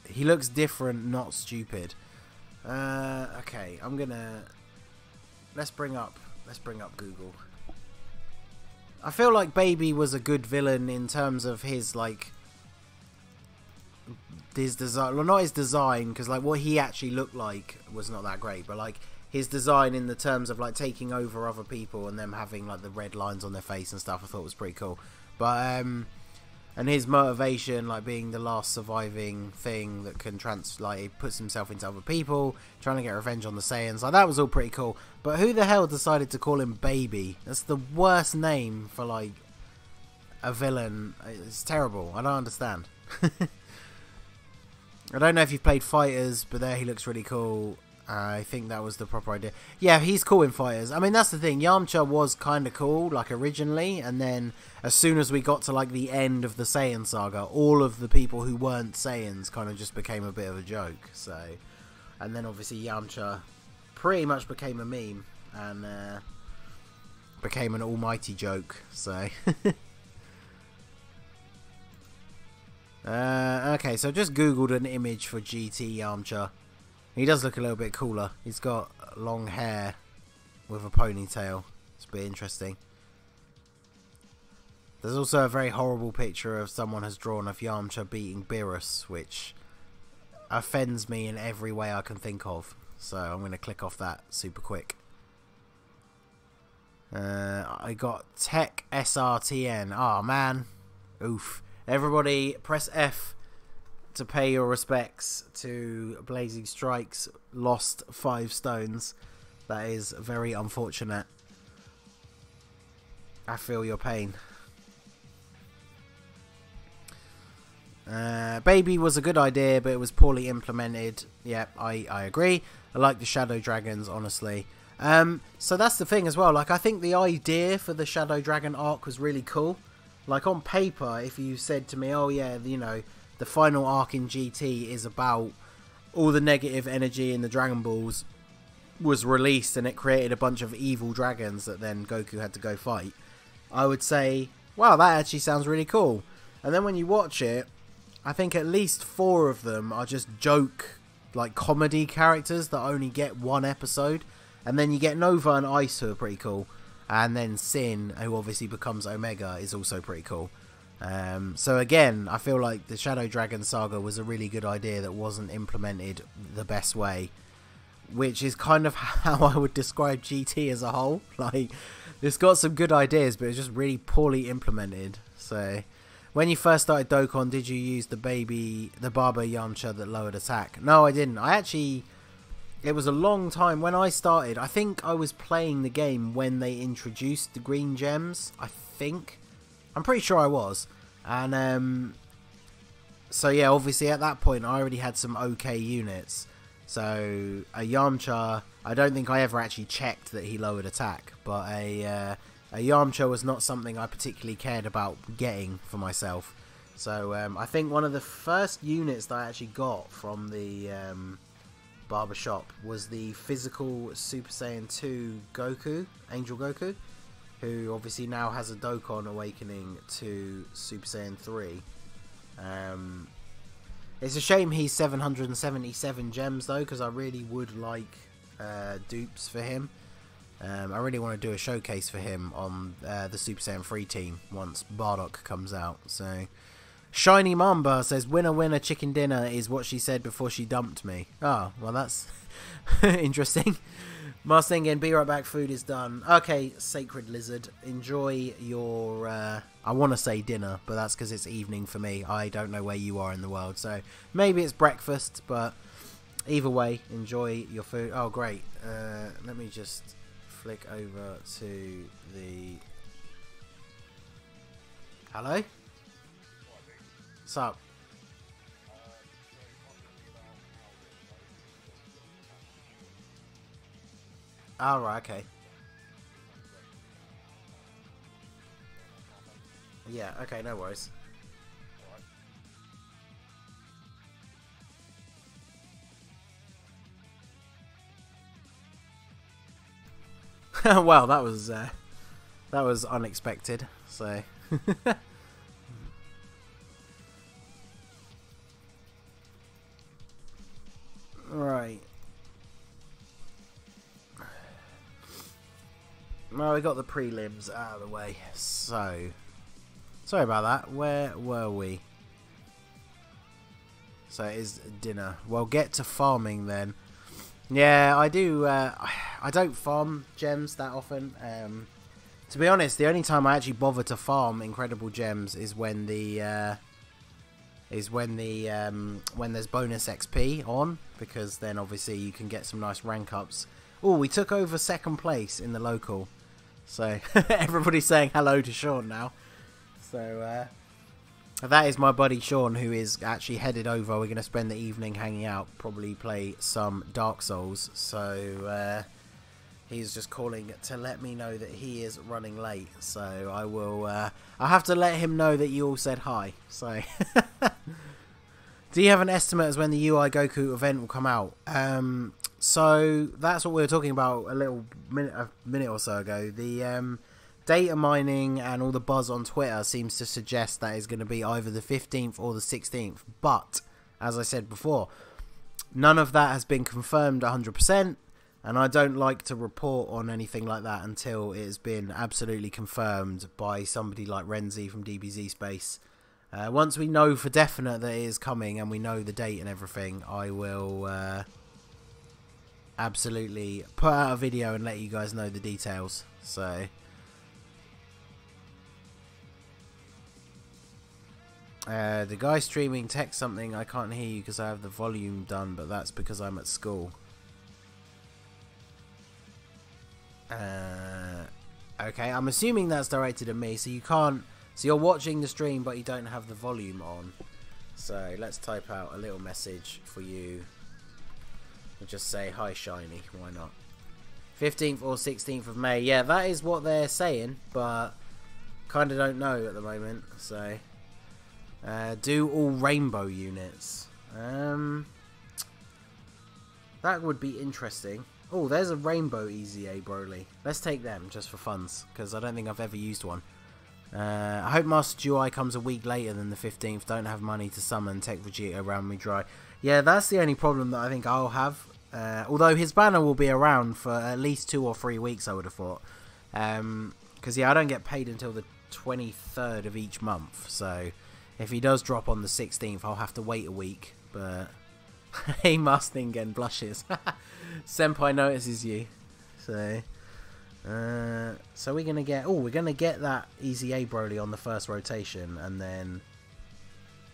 Speaker 1: he looks different, not stupid. Okay, let's bring up Google. I feel like Baby was a good villain in terms of his like his design. Well, not his design, because like what he actually looked like was not that great, but like his design in the terms of like taking over other people and them having like the red lines on their face and stuff, I thought was pretty cool. But and his motivation, like being the last surviving thing that can like he puts himself into other people, trying to get revenge on the Saiyans, like that was all pretty cool. But who the hell decided to call him Baby? That's the worst name for like a villain. It's terrible. I don't understand. I don't know if you've played Fighters, but there he looks really cool. I think that was the proper idea. Yeah, he's cool in Fighters. I mean, that's the thing. Yamcha was kind of cool, like, originally. And then, as soon as we got to, like, the end of the Saiyan saga, all of the people who weren't Saiyans kind of just became a bit of a joke. So, and then, obviously, Yamcha pretty much became a meme. And, became an almighty joke. So... okay, so I just googled an image for GT Yamcha. He does look a little bit cooler. He's got long hair with a ponytail. It's a bit interesting. There's also a very horrible picture of someone has drawn of Yamcha beating Beerus, which offends me in every way I can think of. So I'm going to click off that super quick. I got Tech SRTN. Oh man. Oof. Everybody press F to pay your respects to Blazing Strike's lost 5 stones. That is very unfortunate. I feel your pain. Baby was a good idea, but it was poorly implemented. Yep, I agree. I like the Shadow Dragons, honestly. So that's the thing as well. Like, I think the idea for the Shadow Dragon arc was really cool. Like, on paper, if you said to me, oh yeah, you know, the final arc in GT is about all the negative energy in the Dragon Balls was released and it created a bunch of evil dragons that then Goku had to go fight, I would say, wow, that actually sounds really cool. And then when you watch it, I think at least 4 of them are just joke, like, comedy characters that only get 1 episode. And then you get Nova and Ice, who are pretty cool. And then Sin, who obviously becomes Omega, is also pretty cool. So again, I feel like the Shadow Dragon saga was a really good idea that wasn't implemented the best way. Which is kind of how I would describe GT as a whole. Like, it's got some good ideas, but it's just really poorly implemented. So, when you first started Dokkan, did you use the Baba Yamcha that lowered attack? No, I didn't. It was a long time when I started. I think I was playing the game when they introduced the green gems. I think. I'm pretty sure I was. And, so yeah, obviously at that point I already had some okay units. So, a Yamcha, I don't think I ever actually checked that he lowered attack. But a Yamcha was not something I particularly cared about getting for myself. So, I think one of the first units that I actually got from the barber shop was the physical Super Saiyan 2 Goku, Angel Goku, who obviously now has a Dokkan awakening to Super Saiyan 3. It's a shame he's 777 gems though, because I really would like dupes for him. I really want to do a showcase for him on the Super Saiyan 3 team once Bardock comes out. So, Shiny Mamba says, winner winner chicken dinner is what she said before she dumped me. Oh, well that's interesting. Marsingen, be right back, food is done. Okay, Sacred Lizard, enjoy your, I want to say dinner, but that's because it's evening for me. I don't know where you are in the world, so maybe it's breakfast, but either way, enjoy your food. Oh, great. Let me just flick over to the... Hello? What's up? Oh, right, okay. Yeah, okay, no worries. Well, that was unexpected, so... Right. Well, we got the prelims out of the way, so... Sorry about that, where were we? So it is dinner. Well, get to farming then. Yeah, I do. I don't farm gems that often. To be honest, the only time I actually bother to farm incredible gems is when when there's bonus XP on, because then obviously you can get some nice rank ups. Oh, we took over second place in the local, so everybody's saying hello to Sean now. So that is my buddy Sean, who is actually headed over. We're going to spend the evening hanging out, probably play some Dark Souls. So he's just calling to let me know that he is running late. So I will. I'll have to let him know that you all said hi. So, do you have an estimate as when the UI Goku event will come out? So that's what we were talking about a minute or so ago. The data mining and all the buzz on Twitter seems to suggest that is going to be either the 15th or the 16th. But as I said before, none of that has been confirmed 100%. And I don't like to report on anything like that until it has been absolutely confirmed by somebody like Renzi from DBZ Space. Once we know for definite that it is coming and we know the date and everything, I will absolutely put out a video and let you guys know the details. So the guy streaming text something, I can't hear you because I have the volume done, but that's because I'm at school. Okay, I'm assuming that's directed at me, so you can't. So you're watching the stream, but you don't have the volume on. So let's type out a little message for you. We'll just say hi, Shiny. Why not? 15th or 16th of May. Yeah, that is what they're saying, but kind of don't know at the moment. So do all rainbow units. That would be interesting. Oh, there's a rainbow EZA Broly. Let's take them just for funs, because I don't think I've ever used one. I hope Master Duai comes a week later than the 15th. Don't have money to summon Tech Vegeta around me dry. Yeah, that's the only problem that I think I'll have. Although his banner will be around for at least 2 or 3 weeks, I would have thought. Because, yeah, I don't get paid until the 23rd of each month. So, if he does drop on the 16th, I'll have to wait a week. But, hey, Mustingen blushes. Senpai notices you. So we're gonna get. Oh, we're gonna get that EZA Broly on the first rotation, and then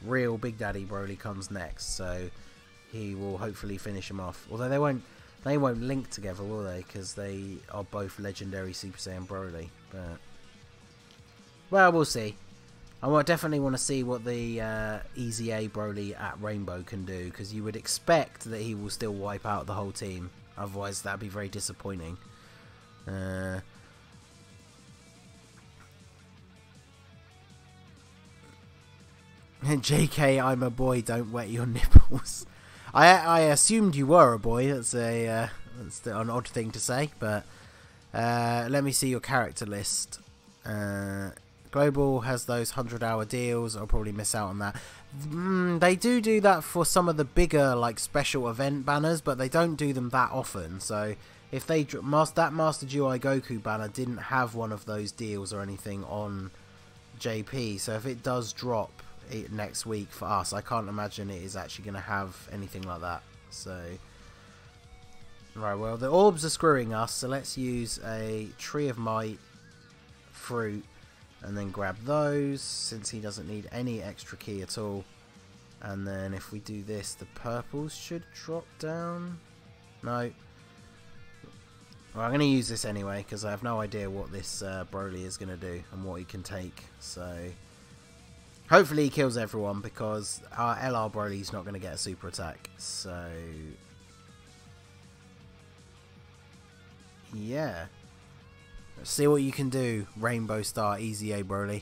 Speaker 1: real Big Daddy Broly comes next. So he will hopefully finish him off. Although they won't link together, will they? Because they are both legendary Super Saiyan Broly. But well, we'll see. I definitely want to see what the EZA Broly at Rainbow can do, because you would expect that he will still wipe out the whole team. Otherwise, that'd be very disappointing. JK, I'm a boy. Don't wet your nipples. I assumed you were a boy. That's an odd thing to say, but let me see your character list. Global has those 100-hour deals. I'll probably miss out on that. They do that for some of the bigger, like, special event banners, but they don't do them that often. So if they that Master Duai Goku banner didn't have one of those deals or anything on JP, so if it does drop next week for us, I can't imagine it is actually going to have anything like that. So right, well, the orbs are screwing us, so let's use a Tree of Might fruit. And then grab those, since he doesn't need any extra key at all. And then if we do this, the purples should drop down. No. Well, I'm going to use this anyway, because I have no idea what this Broly is going to do and what he can take. So hopefully he kills everyone, because our LR Broly is not going to get a super attack. So yeah. See what you can do, Rainbow Star EZA Broly.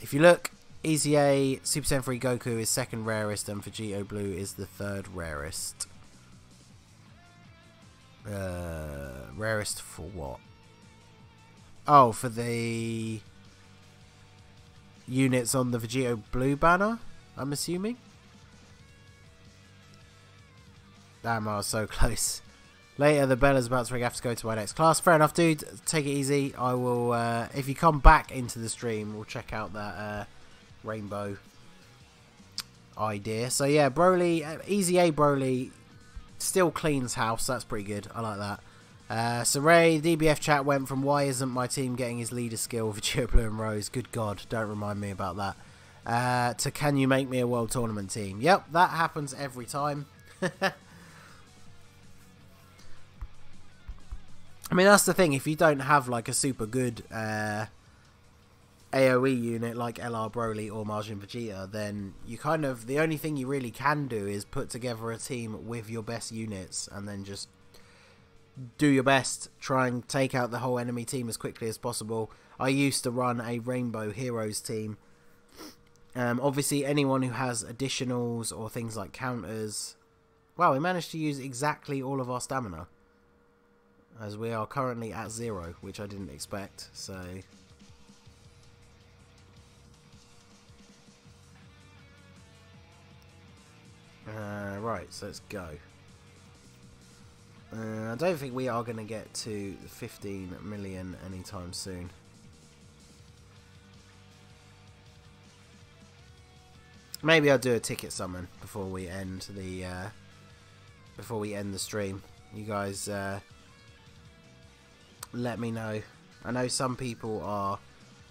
Speaker 1: If you look, EZA Super Saiyan 3 Goku is second rarest, and Vegito Blue is the third rarest. Rarest for what? Oh, for the units on the Vegito Blue banner, I'm assuming. Damn, I was so close. Later, the bell is about to ring. I have to go to my next class. Fair enough, dude. Take it easy. I will, if you come back into the stream, we'll check out that rainbow idea. So yeah, Broly, Easy A Broly still cleans house. That's pretty good. I like that. Saray, DBF chat went from why isn't my team getting his leader skill for Cheer Blue and Rose? Good God, don't remind me about that. To can you make me a world tournament team? Yep, that happens every time. I mean, that's the thing. If you don't have like a super good AoE unit like LR Broly or Majin Vegeta, then you kind of, the only thing you really can do is put together a team with your best units and then just do your best, try and take out the whole enemy team as quickly as possible. I used to run a Rainbow Heroes team. Obviously anyone who has additionals or things like counters, wow, we managed to use exactly all of our stamina, as we are currently at 0, which I didn't expect. So right, so let's go. I don't think we are going to get to 15 million anytime soon. Maybe I'll do a ticket summon before we end the stream. You guys let me know. I know some people are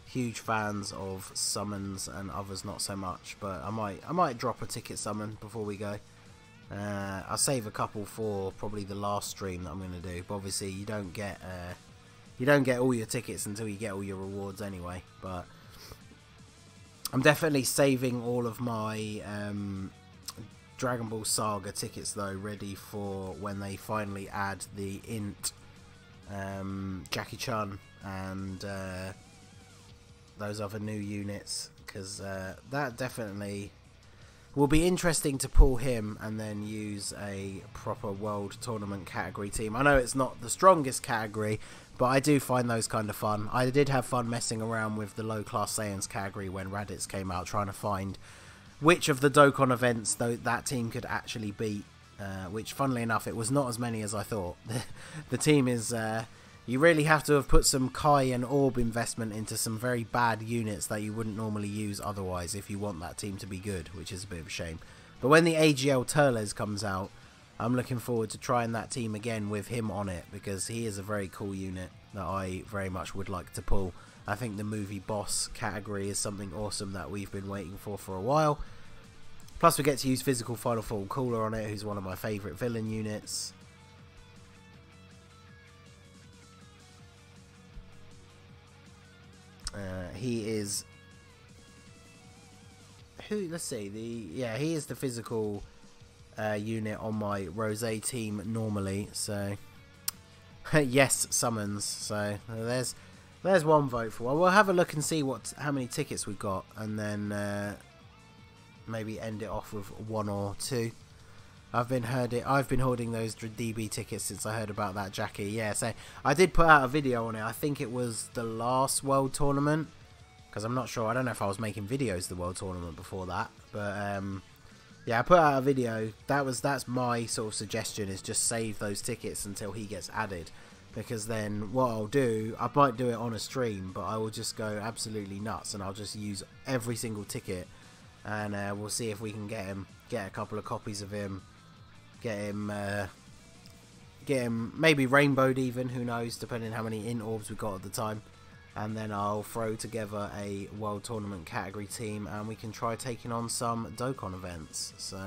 Speaker 1: huge fans of summons and others not so much, but I might drop a ticket summon before we go. I'll save a couple for probably the last stream that I'm going to do. But obviously you don't get all your tickets until you get all your rewards anyway. But I'm definitely saving all of my Dragon Ball Saga tickets though, ready for when they finally add the Int Jackie Chun and those other new units, because that definitely will be interesting to pull him and then use a proper world tournament category team. I know it's not the strongest category, but I do find those kind of fun. I did have fun messing around with the low class Saiyans category when Raditz came out, trying to find which of the Dokkan events that team could actually beat, which funnily enough it was not as many as I thought. The team is you really have to have put some Kai and Orb investment into some very bad units that you wouldn't normally use otherwise if you want that team to be good, which is a bit of a shame. But when the AGL Turles comes out, I'm looking forward to trying that team again with him on it, because he is a very cool unit that I very much would like to pull. I think the movie boss category is something awesome that we've been waiting for a while. Plus we get to use physical Final Form Cooler on it, who's one of my favourite villain units. He is let's see, he is the physical unit on my Rosé team normally, so yes, summons. So there's one vote for. Well, we'll have a look and see how many tickets we've got, and then maybe end it off with 1 or 2. I've been hoarding those DB tickets since I heard about that Jackie. Yeah, so I did put out a video on it. I think it was the last World Tournament, because I'm not sure. I don't know if I was making videos the World Tournament before that, but yeah, I put out a video. That's my sort of suggestion, is just save those tickets until he gets added, because then what I'll do, I might do it on a stream, but I will just go absolutely nuts and I'll just use every single ticket, and we'll see if we can get a couple of copies of him. Get him maybe rainbowed even, who knows, depending how many int orbs we've got at the time. And then I'll throw together a world tournament category team, and we can try taking on some Dokkan events. So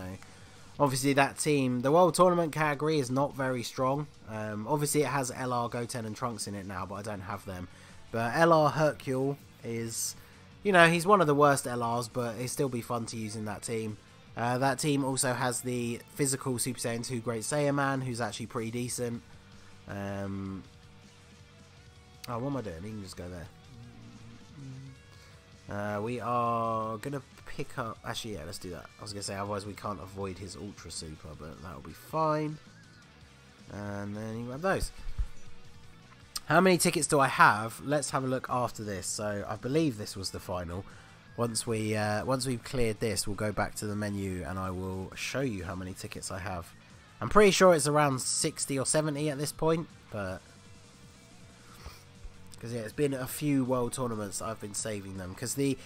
Speaker 1: obviously that team, the world tournament category, is not very strong. Obviously it has LR, Goten and Trunks in it now, but I don't have them. But LR Hercule is, you know, he's one of the worst LRs, but it'd still be fun to use in that team. That team also has the physical Super Saiyan 2 Great Saiyaman, who's actually pretty decent. Oh, what am I doing? You can just go there. We are going to pick up... Actually, yeah, let's do that. I was going to say, otherwise we can't avoid his Ultra Super, but that'll be fine. And then you grab those. How many tickets do I have? Let's have a look after this. So, I believe this was the final. Once we've cleared this, we'll go back to the menu and I will show you how many tickets I have. I'm pretty sure it's around 60 or 70 at this point, but Because yeah, it's been a few world tournaments that I've been saving them. Because the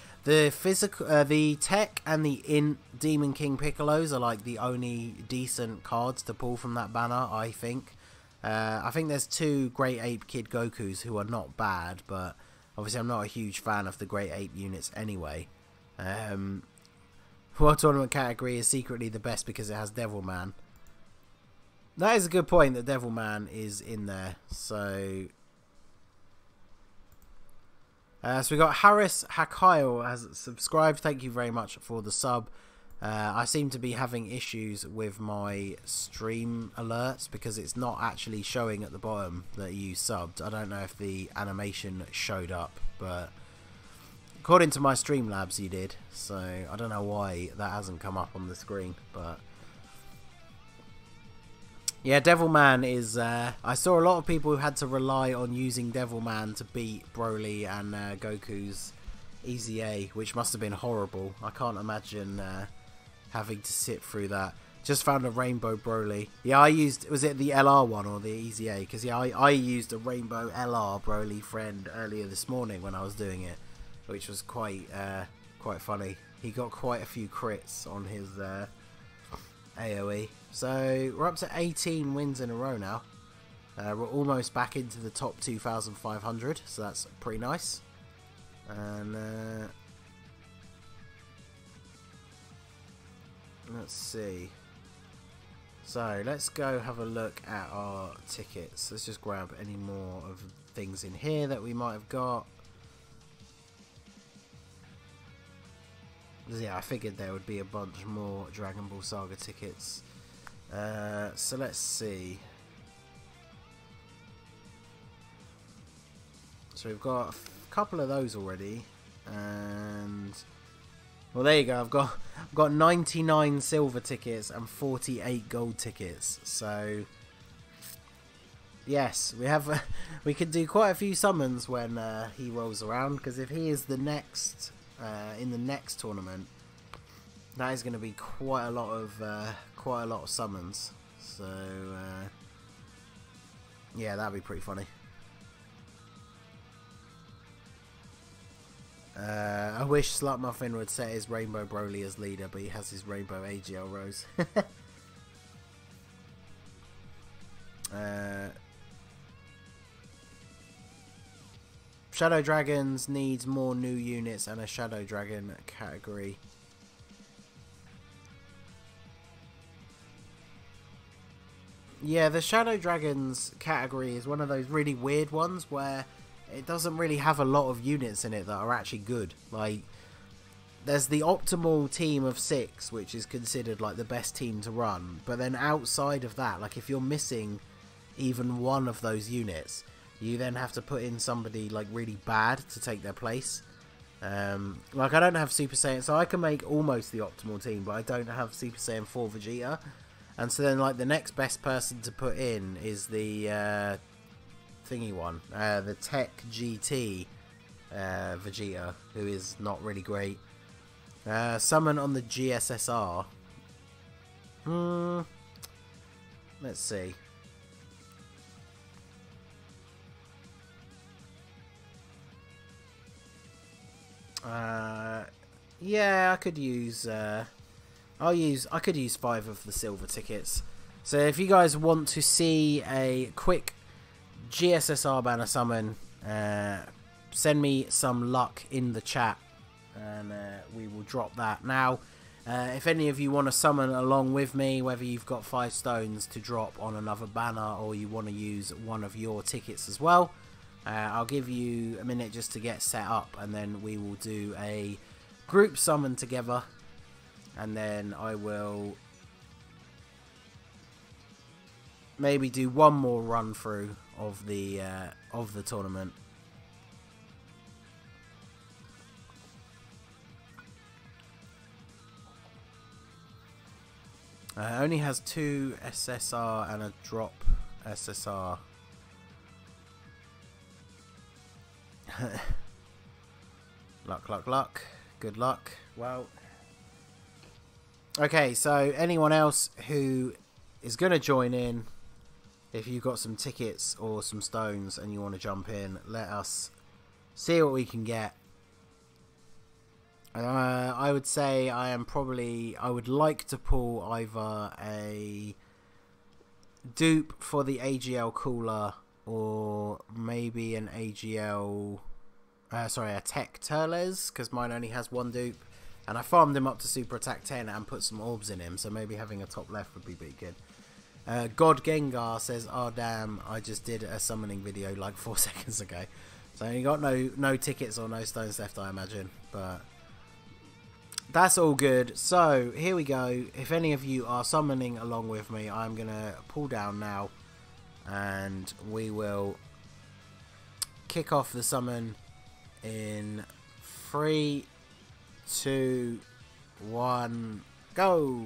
Speaker 1: physical, the tech and the Demon King Piccolos are like the only decent cards to pull from that banner, I think. I think there's 2 Great Ape Kid Gokus who are not bad, but obviously I'm not a huge fan of the Great Ape units anyway. World Tournament category is secretly the best because it has Devilman. That is a good point that Devilman is in there. So we got Harris Hakail has subscribed. Thank you very much for the sub. I seem to be having issues with my stream alerts because it's not actually showing at the bottom that you subbed. I don't know if the animation showed up, but according to my Streamlabs you did. So I don't know why that hasn't come up on the screen, but yeah, Devilman is... I saw a lot of people who had to rely on using Devilman to beat Broly and Goku's Easy A, which must have been horrible. I can't imagine having to sit through that. Just found a Rainbow Broly. Yeah, I used... Was it the LR one or the Easy A? Because yeah, I used a Rainbow LR Broly friend earlier this morning when I was doing it, which was quite funny. He got quite a few crits on his AoE. So we're up to 18 wins in a row now. We're almost back into the top 2,500, so that's pretty nice. And let's see. So let's go have a look at our tickets. Let's just grab any more of things in here that we might have got. Yeah, I figured there would be a bunch more Dragon Ball Saga tickets. So let's see. So we've got a couple of those already, and well, there you go. I've got 99 silver tickets and 48 gold tickets. So yes, we could do quite a few summons when he rolls around, because if he is the next in the next tournament, that is going to be quite a lot of summons. So yeah, that'd be pretty funny. I wish Slutmuffin would set his Rainbow Broly as leader, but he has his Rainbow AGL Rose. Shadow Dragons needs more new units and a Shadow Dragon category. Yeah, the Shadow Dragons category is one of those really weird ones where it doesn't really have a lot of units in it that are actually good. Like, there's the optimal team of 6, which is considered like the best team to run, but then outside of that, like if you're missing even one of those units, you then have to put in somebody like really bad to take their place. Like I don't have Super Saiyan, so I can make almost the optimal team, but I don't have Super Saiyan 4 Vegeta. And so then like the next best person to put in is the thingy one, the Tech GT Vegeta, who is not really great. Summon on the GSSR. Let's see. Yeah, I could use I could use 5 of the silver tickets. So if you guys want to see a quick GSSR banner summon, send me some luck in the chat and we will drop that. Now if any of you want to summon along with me, whether you've got 5 stones to drop on another banner or you want to use one of your tickets as well, I'll give you a minute just to get set up, and then we will do a group summon together, and then I will maybe do one more run through of the tournament. Only has 2 SSR and a drop SSR. Luck, luck, luck. Good luck. Well, okay, so anyone else who is going to join in, if you've got some tickets or some stones and you want to jump in, let us see what we can get. I would say I would like to pull either a dupe for the AGL cooler or maybe an AGL, a Tech Turles, because mine only has one dupe. And I farmed him up to Super Attack 10 and put some orbs in him, so maybe having a top left would be pretty good. God Gengar says, "Oh damn, I just did a summoning video like 4 seconds ago." So you got no tickets or no stones left, I imagine, but that's all good. So here we go. If any of you are summoning along with me, I'm gonna pull down now, and we will kick off the summon in 3, 2, 1, go.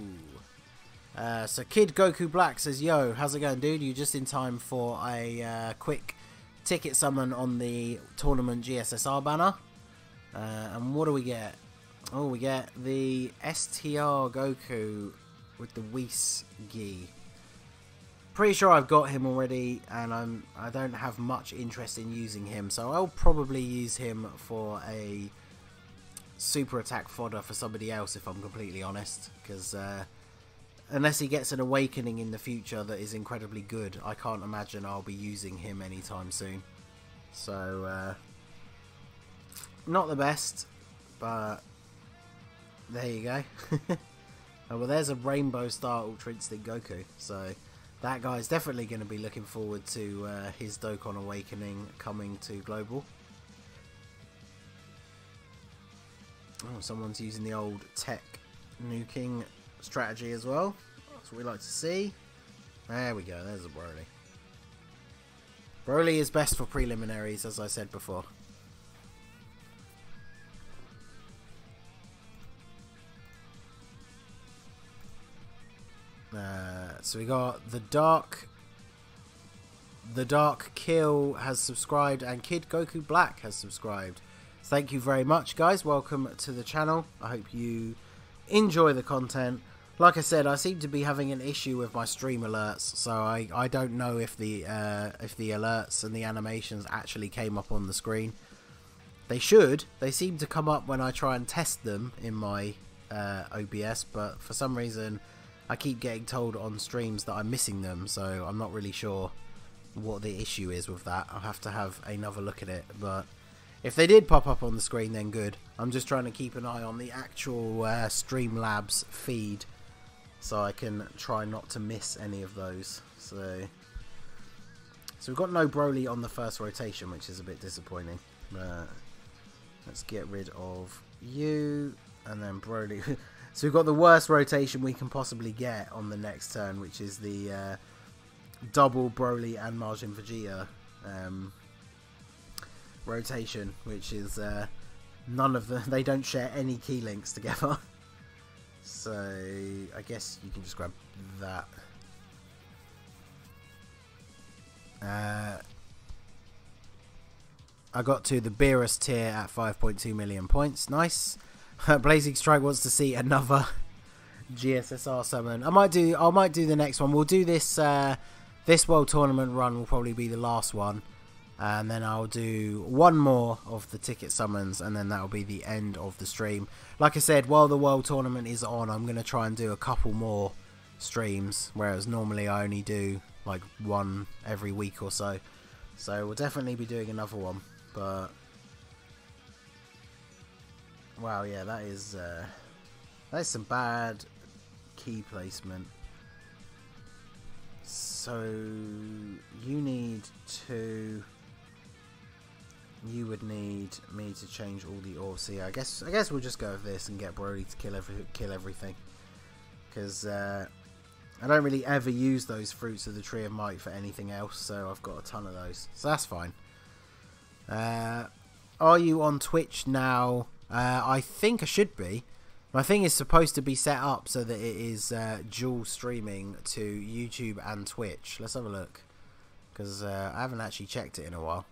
Speaker 1: So Kid Goku Black says, "Yo, how's it going, dude? You just in time for a quick ticket summon on the tournament GSSR banner." And what do we get? Oh, we get the STR Goku with the Whis Gi. Pretty sure I've got him already, and I don't have much interest in using him, so I'll probably use him for a super attack fodder for somebody else, if I'm completely honest, because unless he gets an awakening in the future that is incredibly good, I can't imagine I'll be using him anytime soon. So not the best, but there you go. Oh, well, there's a Rainbow Star Ultra Instinct Goku, so that guy's definitely going to be looking forward to his Dokkan Awakening coming to Global. Oh, someone's using the old tech nuking strategy as well. That's what we like to see. There we go, there's a Broly. Broly is best for preliminaries, as I said before. So we got the Dark Kill has subscribed, and Kid Goku Black has subscribed. Thank you very much, guys. Welcome to the channel. I hope you enjoy the content. Like I said, I seem to be having an issue with my stream alerts, so I don't know if the alerts and the animations actually came up on the screen. They should. They seem to come up when I try and test them in my OBS, but for some reason I keep getting told on streams that I'm missing them, so I'm not really sure what the issue is with that. I'll have to have another look at it, but if they did pop up on the screen, then good. I'm just trying to keep an eye on the actual Streamlabs feed, so I can try not to miss any of those. So we've got no Broly on the first rotation, which is a bit disappointing. Let's get rid of you, and then Broly. So we've got the worst rotation we can possibly get on the next turn, which is the double Broly and Majin Vegeta rotation, which is none of them. They don't share any key links together. So I guess you can just grab that. I got to the Beerus tier at 5.2 million points. Nice. Blazing Strike wants to see another GSSR summon. I might do the next one. We'll do this this World Tournament run will probably be the last one, and then I'll do one more of the ticket summons, and then that'll be the end of the stream. Like I said, while the World Tournament is on, I'm going to try and do a couple more streams, whereas normally I only do like one every week or so. So we'll definitely be doing another one, but wow, yeah, that is some bad key placement. So you would need me to change all the orbs. So yeah, I guess we'll just go with this and get Broly to kill everything, because I don't really ever use those Fruits of the Tree of Might for anything else, so I've got a ton of those, so that's fine. Are you on Twitch now? I think I should be. My thing is supposed to be set up so that it is dual streaming to YouTube and Twitch. Let's have a look, because I haven't actually checked it in a while.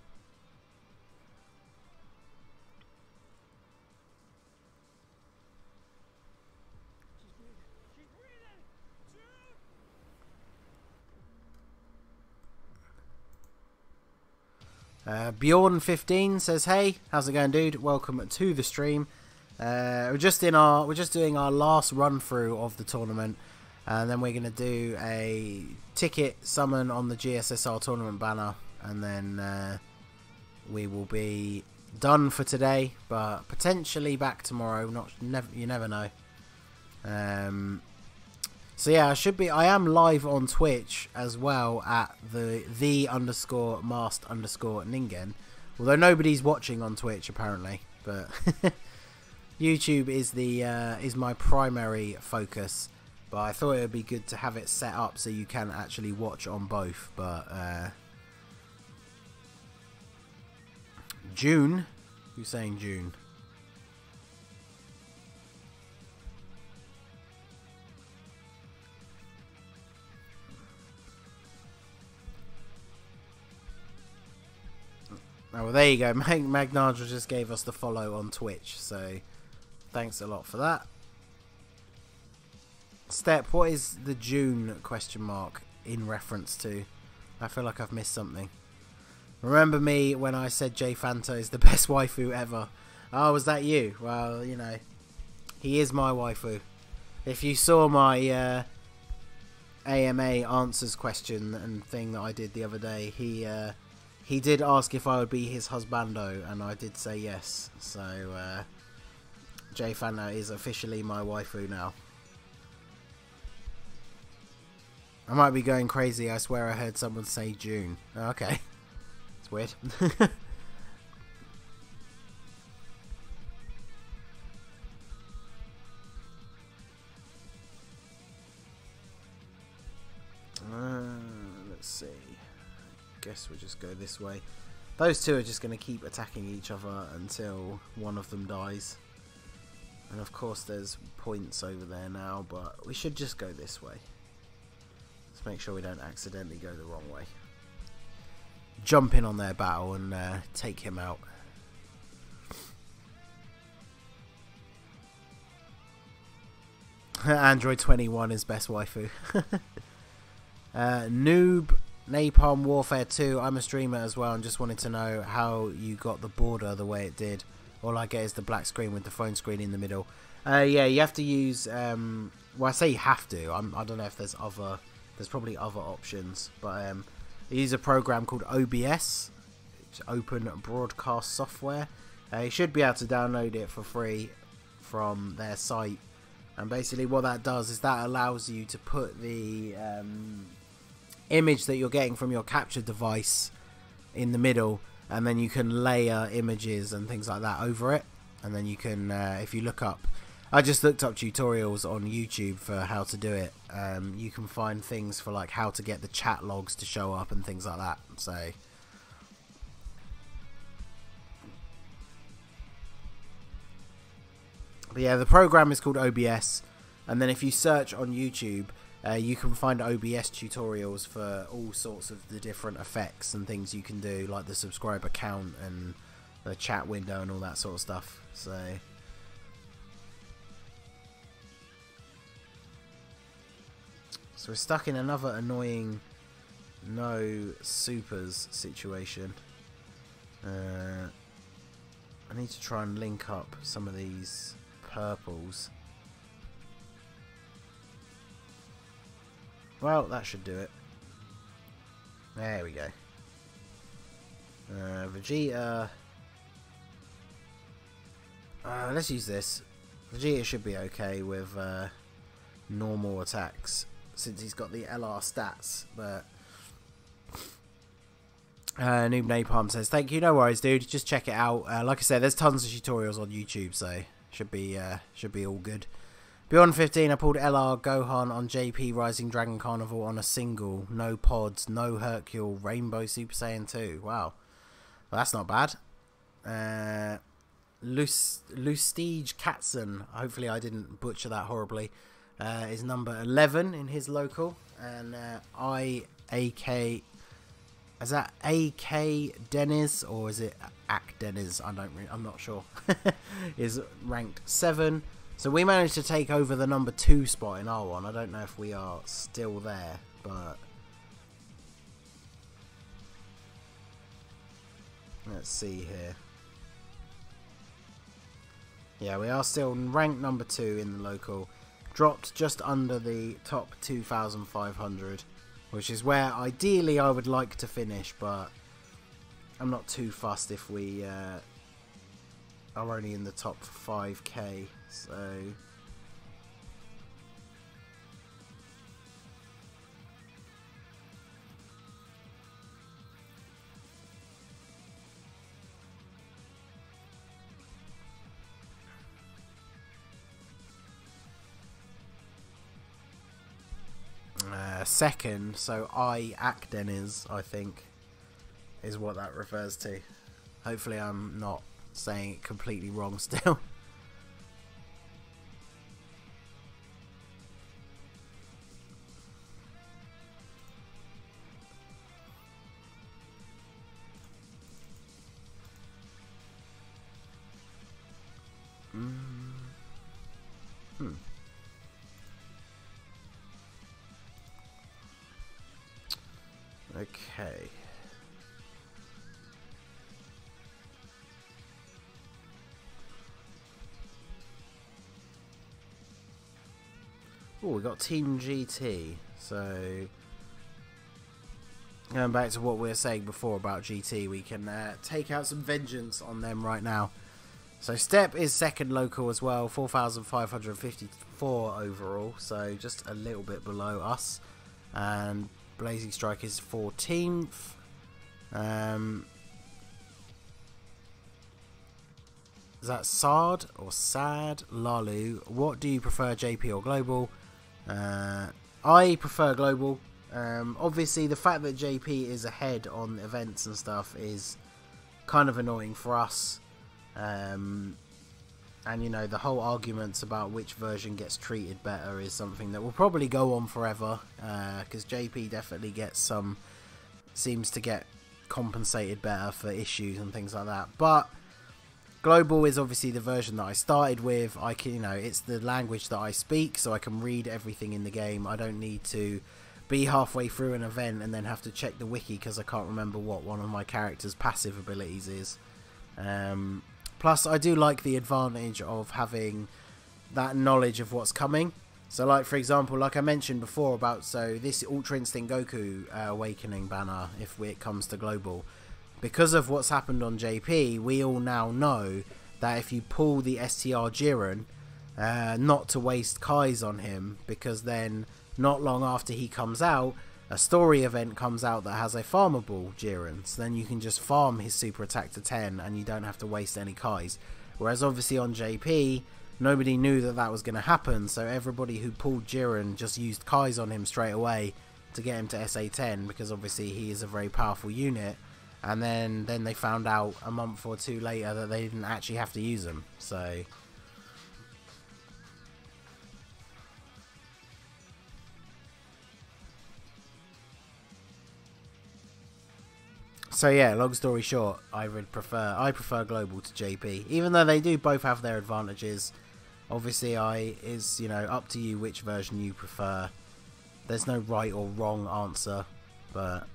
Speaker 1: Bjorn15 says, "Hey, how's it going, dude? Welcome to the stream. We're just doing our last run through of the tournament, and then we're gonna do a ticket summon on the GSSR tournament banner, and then we will be done for today. But potentially back tomorrow. You never know. So yeah, I am live on Twitch as well at the_masked_ningen. Although nobody's watching on Twitch apparently, but YouTube is my primary focus. But I thought it would be good to have it set up so you can actually watch on both. But June, who's saying June? Oh, well, there you go. Magnargel just gave us the follow on Twitch, so thanks a lot for that. Step, what is the June question mark in reference to? I feel like I've missed something. Remember me when I said Jay Fanto is the best waifu ever? Oh, was that you? Well, you know, he is my waifu. If you saw my AMA answers question and thing that I did the other day, he did ask if I would be his husbando, and I did say yes. So, Jay Fanto is officially my waifu now. I might be going crazy. I swear I heard someone say June. Oh, okay. It's weird. Let's see. Guess we'll just go this way. Those two are just going to keep attacking each other until one of them dies. And of course there's points over there now, but we should just go this way. Let's make sure we don't accidentally go the wrong way. Jump in on their battle and take him out. Android 21 is best waifu. Noob Napalm Warfare 2, I'm a streamer as well and just wanted to know how you got the border the way it did. All I get is the black screen with the phone screen in the middle. Yeah, you have to use, well, I say you have to, I don't know if there's probably other options, but you use a program called OBS, it's Open Broadcast Software. You should be able to download it for free from their site, and basically what that does is that allows you to put the image that you're getting from your capture device in the middle, and then you can layer images and things like that over it, and then you can if you look up, I just looked up tutorials on YouTube for how to do it. You can find things for like how to get the chat logs to show up and things like that. So but yeah, the program is called OBS, and then if you search on YouTube, you can find OBS tutorials for all sorts of the different effects and things you can do, like the subscriber count and the chat window and all that sort of stuff. So we're stuck in another annoying no supers situation. I need to try and link up some of these purples. Well, that should do it. There we go. Vegeta. Let's use this. Vegeta should be okay with normal attacks since he's got the LR stats. But Noob Napalm says, "Thank you, no worries, dude. Just check it out. Like I said, there's tons of tutorials on YouTube, so should be all good." Beyond 15, I pulled LR Gohan on JP Rising Dragon Carnival on a single. No pods, no Hercule, Rainbow Super Saiyan 2. Wow. Well, that's not bad. Lustige Katzen, hopefully I didn't butcher that horribly, is number 11 in his local. And IAK, is that AK Dennis or is it AK Dennis? I'm not sure. Is ranked 7. So we managed to take over the number 2 spot in R1. I don't know if we are still there, but Let's see here. Yeah, we are still ranked number 2 in the local. Dropped just under the top 2,500, which is where ideally I would like to finish, but I'm not too fussed if we are only in the top 5k, so... second, so Acden is, I think, is what that refers to. Hopefully I'm not saying it completely wrong still. Okay. Oh, we got Team GT. So, going back to what we were saying before about GT, we can take out some vengeance on them right now. So, Step is second local as well, 4,554 overall. So, just a little bit below us. And Blazing Strike is 14th. Is that Sard or Sad? Lalu. What do you prefer, JP or Global? I prefer Global. Obviously, the fact that JP is ahead on events and stuff is kind of annoying for us. And, you know, the whole arguments about which version gets treated better is something that will probably go on forever. Because JP definitely gets some... seems to get compensated better for issues and things like that. But Global is obviously the version that I started with. I can, you know, it's the language that I speak, so I can read everything in the game. I don't need to be halfway through an event and then have to check the wiki because I can't remember what one of my character's passive abilities is. Plus, I do like the advantage of having that knowledge of what's coming. So, like, for example, like I mentioned before about, so this Ultra Instinct Goku Awakening banner, if it comes to Global, because of what's happened on JP, we all now know that if you pull the STR Jiren, not to waste Kais on him, because then not long after he comes out, a story event comes out that has a farmable Jiren, so then you can just farm his super attack to 10 and you don't have to waste any Kais. Whereas obviously on JP, nobody knew that that was going to happen, so everybody who pulled Jiren just used Kais on him straight away to get him to SA10, because obviously he is a very powerful unit, and then they found out a month or two later that they didn't actually have to use him. So yeah, long story short, I prefer Global to JP, even though they do both have their advantages. Obviously, you know, up to you which version you prefer. There's no right or wrong answer, but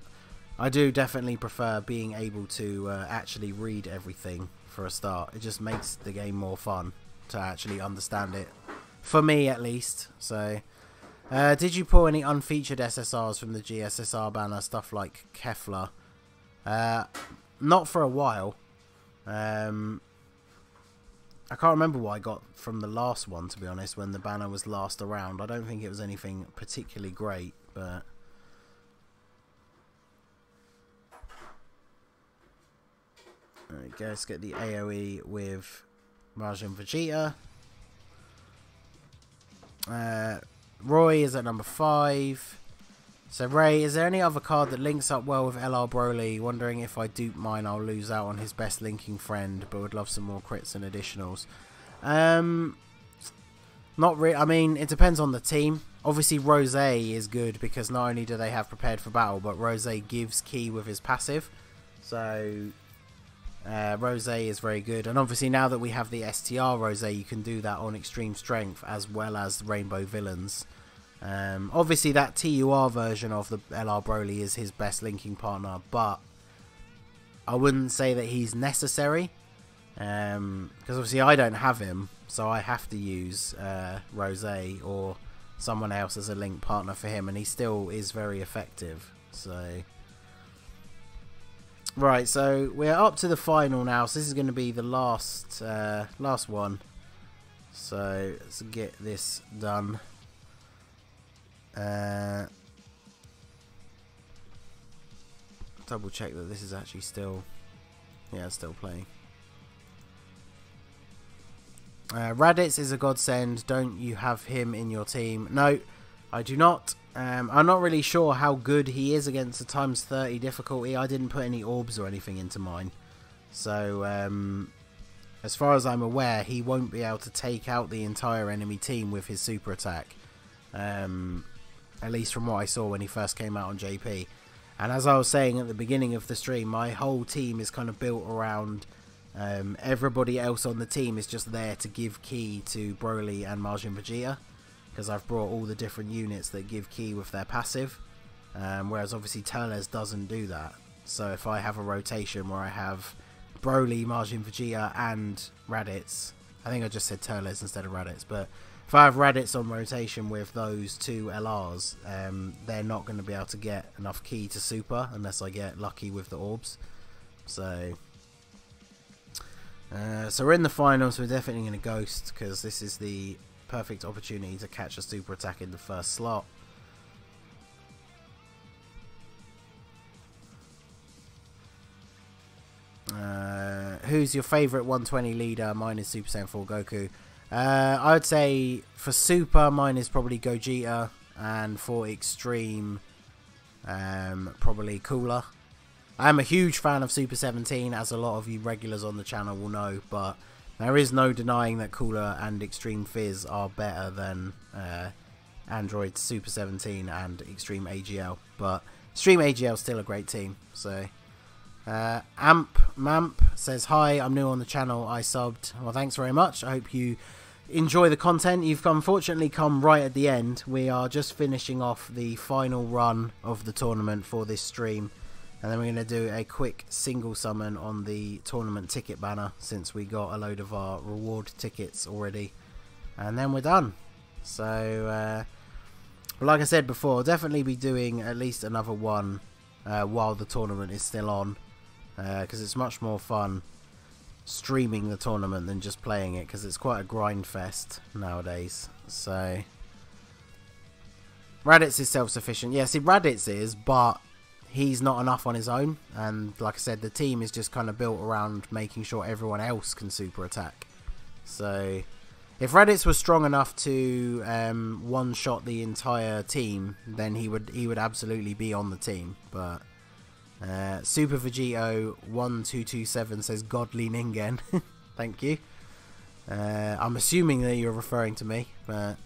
Speaker 1: I do definitely prefer being able to actually read everything for a start. It just makes the game more fun to actually understand it, for me at least. So, did you pull any unfeatured SSRs from the GSSR banner, stuff like Kefla? Not for a while. I can't remember what I got from the last one, to be honest, when the banner was last around. I don't think it was anything particularly great, but... There we go, let's get the AoE with Majin Vegeta. Roy is at number 5. So Ray, is there any other card that links up well with LR Broly? Wondering if I dupe mine I'll lose out on his best linking friend, but would love some more crits and additionals. Not really. I mean, it depends on the team. Obviously Rose is good because not only do they have prepared for battle, but Rose gives key with his passive. So Rose is very good, and obviously now that we have the STR Rose, you can do that on extreme strength as well as Rainbow Villains. Obviously that TUR version of the LR Broly is his best linking partner, but I wouldn't say that he's necessary, because obviously I don't have him, so I have to use Rose or someone else as a link partner for him, and he still is very effective. So right, so we're up to the final now, so this is going to be the last one. So let's get this done. Double check that this is actually still, yeah, it's still playing. Raditz is a godsend. Don't you have him in your team? No, I do not. I'm not really sure how good he is against the times 30 difficulty. I didn't put any orbs or anything into mine, so as far as I'm aware, he won't be able to take out the entire enemy team with his super attack, at least from what I saw when he first came out on JP. And as I was saying at the beginning of the stream, my whole team is kind of built around everybody else on the team is just there to give key to Broly and Majin Vegeta, because I've brought all the different units that give key with their passive, whereas obviously Turles doesn't do that. So if I have a rotation where I have Broly, Majin Vegeta and Raditz, I think I just said Turles instead of Raditz, but if I have Raditz on rotation with those two LRs, they're not going to be able to get enough key to super unless I get lucky with the orbs. So so we're in the finals. We're definitely going to ghost, because this is the perfect opportunity to catch a super attack in the first slot. Who's your favourite 120 leader? Mine is Super Saiyan 4 Goku. I would say for Super, mine is probably Gogeta, and for Extreme, probably Cooler. I'm a huge fan of Super 17, as a lot of you regulars on the channel will know, but there is no denying that Cooler and Extreme Fizz are better than Android Super 17 and Extreme AGL, but Extreme AGL is still a great team. So Mamp says, hi, I'm new on the channel, I subbed. Well, thanks very much. I hope you enjoy the content. You've unfortunately come right at the end. We are just finishing off the final run of the tournament for this stream, and then we're going to do a quick single summon on the tournament ticket banner, since we got a load of our reward tickets already, and then we're done. So like I said before, I'll definitely be doing at least another one while the tournament is still on, because it's much more fun streaming the tournament than just playing it, because it's quite a grind fest nowadays. So Raditz is self-sufficient. Yeah, see, Raditz is, but he's not enough on his own, and like I said, the team is just kind of built around making sure everyone else can super attack. So if Raditz was strong enough to one-shot the entire team, then he would absolutely be on the team. But Super Vegito 1227 says Godly Ningen. Thank you. I'm assuming that you're referring to me, but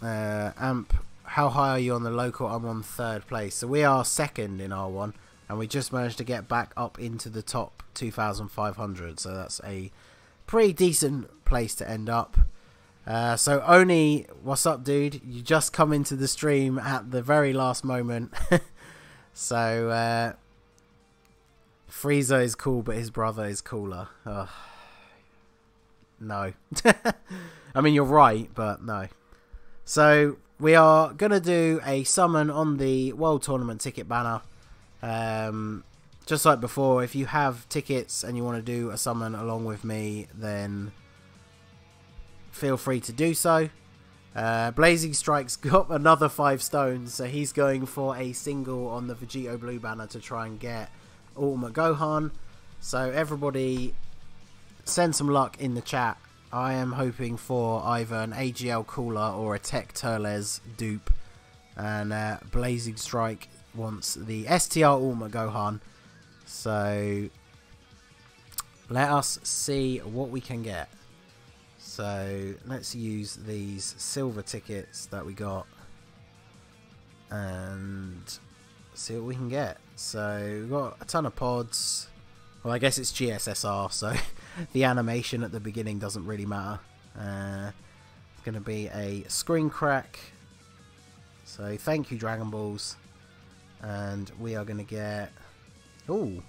Speaker 1: Amp, how high are you on the local? I'm on 3rd place, so we are 2nd in R1, and we just managed to get back up into the top 2,500, so that's a pretty decent place to end up. So Oni, what's up, dude? You just come into the stream at the very last moment. So Frieza is cool, but his brother is cooler. Ugh. No. I mean, you're right, but no. So we are going to do a summon on the World Tournament ticket banner. Just like before, if you have tickets and you want to do a summon along with me, then feel free to do so. Blazing Strike's got another 5 stones, so he's going for a single on the Vegito Blue banner to try and get Ultimate Gohan. So everybody send some luck in the chat. I am hoping for either an AGL Cooler or a Tech Turles dupe, and Blazing Strike wants the STR Ultimate Gohan. So let us see what we can get. So let's use these silver tickets that we got and see what we can get. So we've got a ton of pods. Well, I guess it's GSSR, so the animation at the beginning doesn't really matter. It's going to be a screen crack. So thank you, Dragon Balls. And we are going to get... Ooh.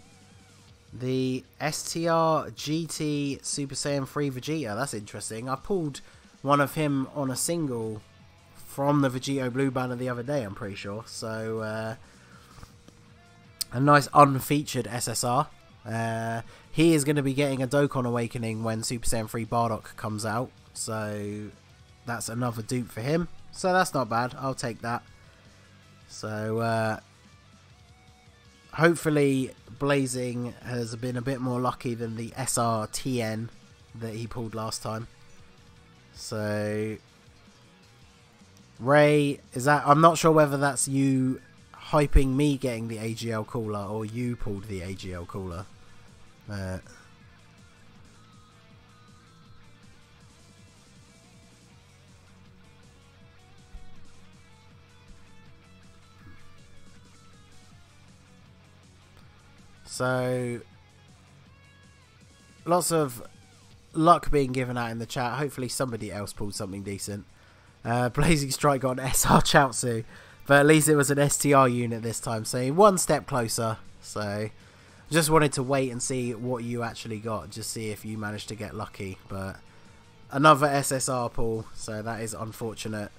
Speaker 1: The STR GT Super Saiyan 3 Vegeta. That's interesting. I pulled one of him on a single from the Vegito Blue banner the other day, I'm pretty sure. So, a nice unfeatured SSR. He is going to be getting a Dokkan Awakening when Super Saiyan 3 Bardock comes out. So, that's another dupe for him. So, that's not bad. I'll take that. So, hopefully Blazing has been a bit more lucky than the SRTN that he pulled last time. So, Ray, is that... I'm not sure whether that's you hyping me getting the AGL cooler or you pulled the AGL cooler. So, lots of luck being given out in the chat. Hopefully somebody else pulled something decent. Blazing Strike got an SR Chaozu, but at least it was an STR unit this time, so one step closer. So, just wanted to wait and see what you actually got, just see if you managed to get lucky. But another SSR pull, so that is unfortunate.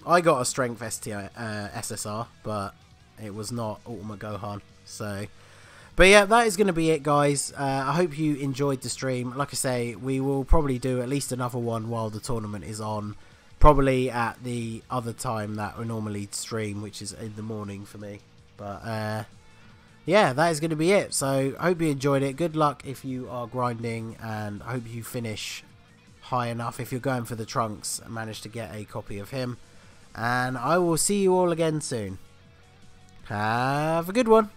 Speaker 1: I got a Strength SSR, but it was not Ultimate Gohan, so... But yeah, that is going to be it, guys. I hope you enjoyed the stream. Like I say, we will probably do at least another one while the tournament is on. Probably at the other time that we normally stream, which is in the morning for me. But yeah, that is going to be it. So I hope you enjoyed it. Good luck if you are grinding, and I hope you finish high enough if you're going for the Trunks and manage to get a copy of him. And I will see you all again soon. Have a good one.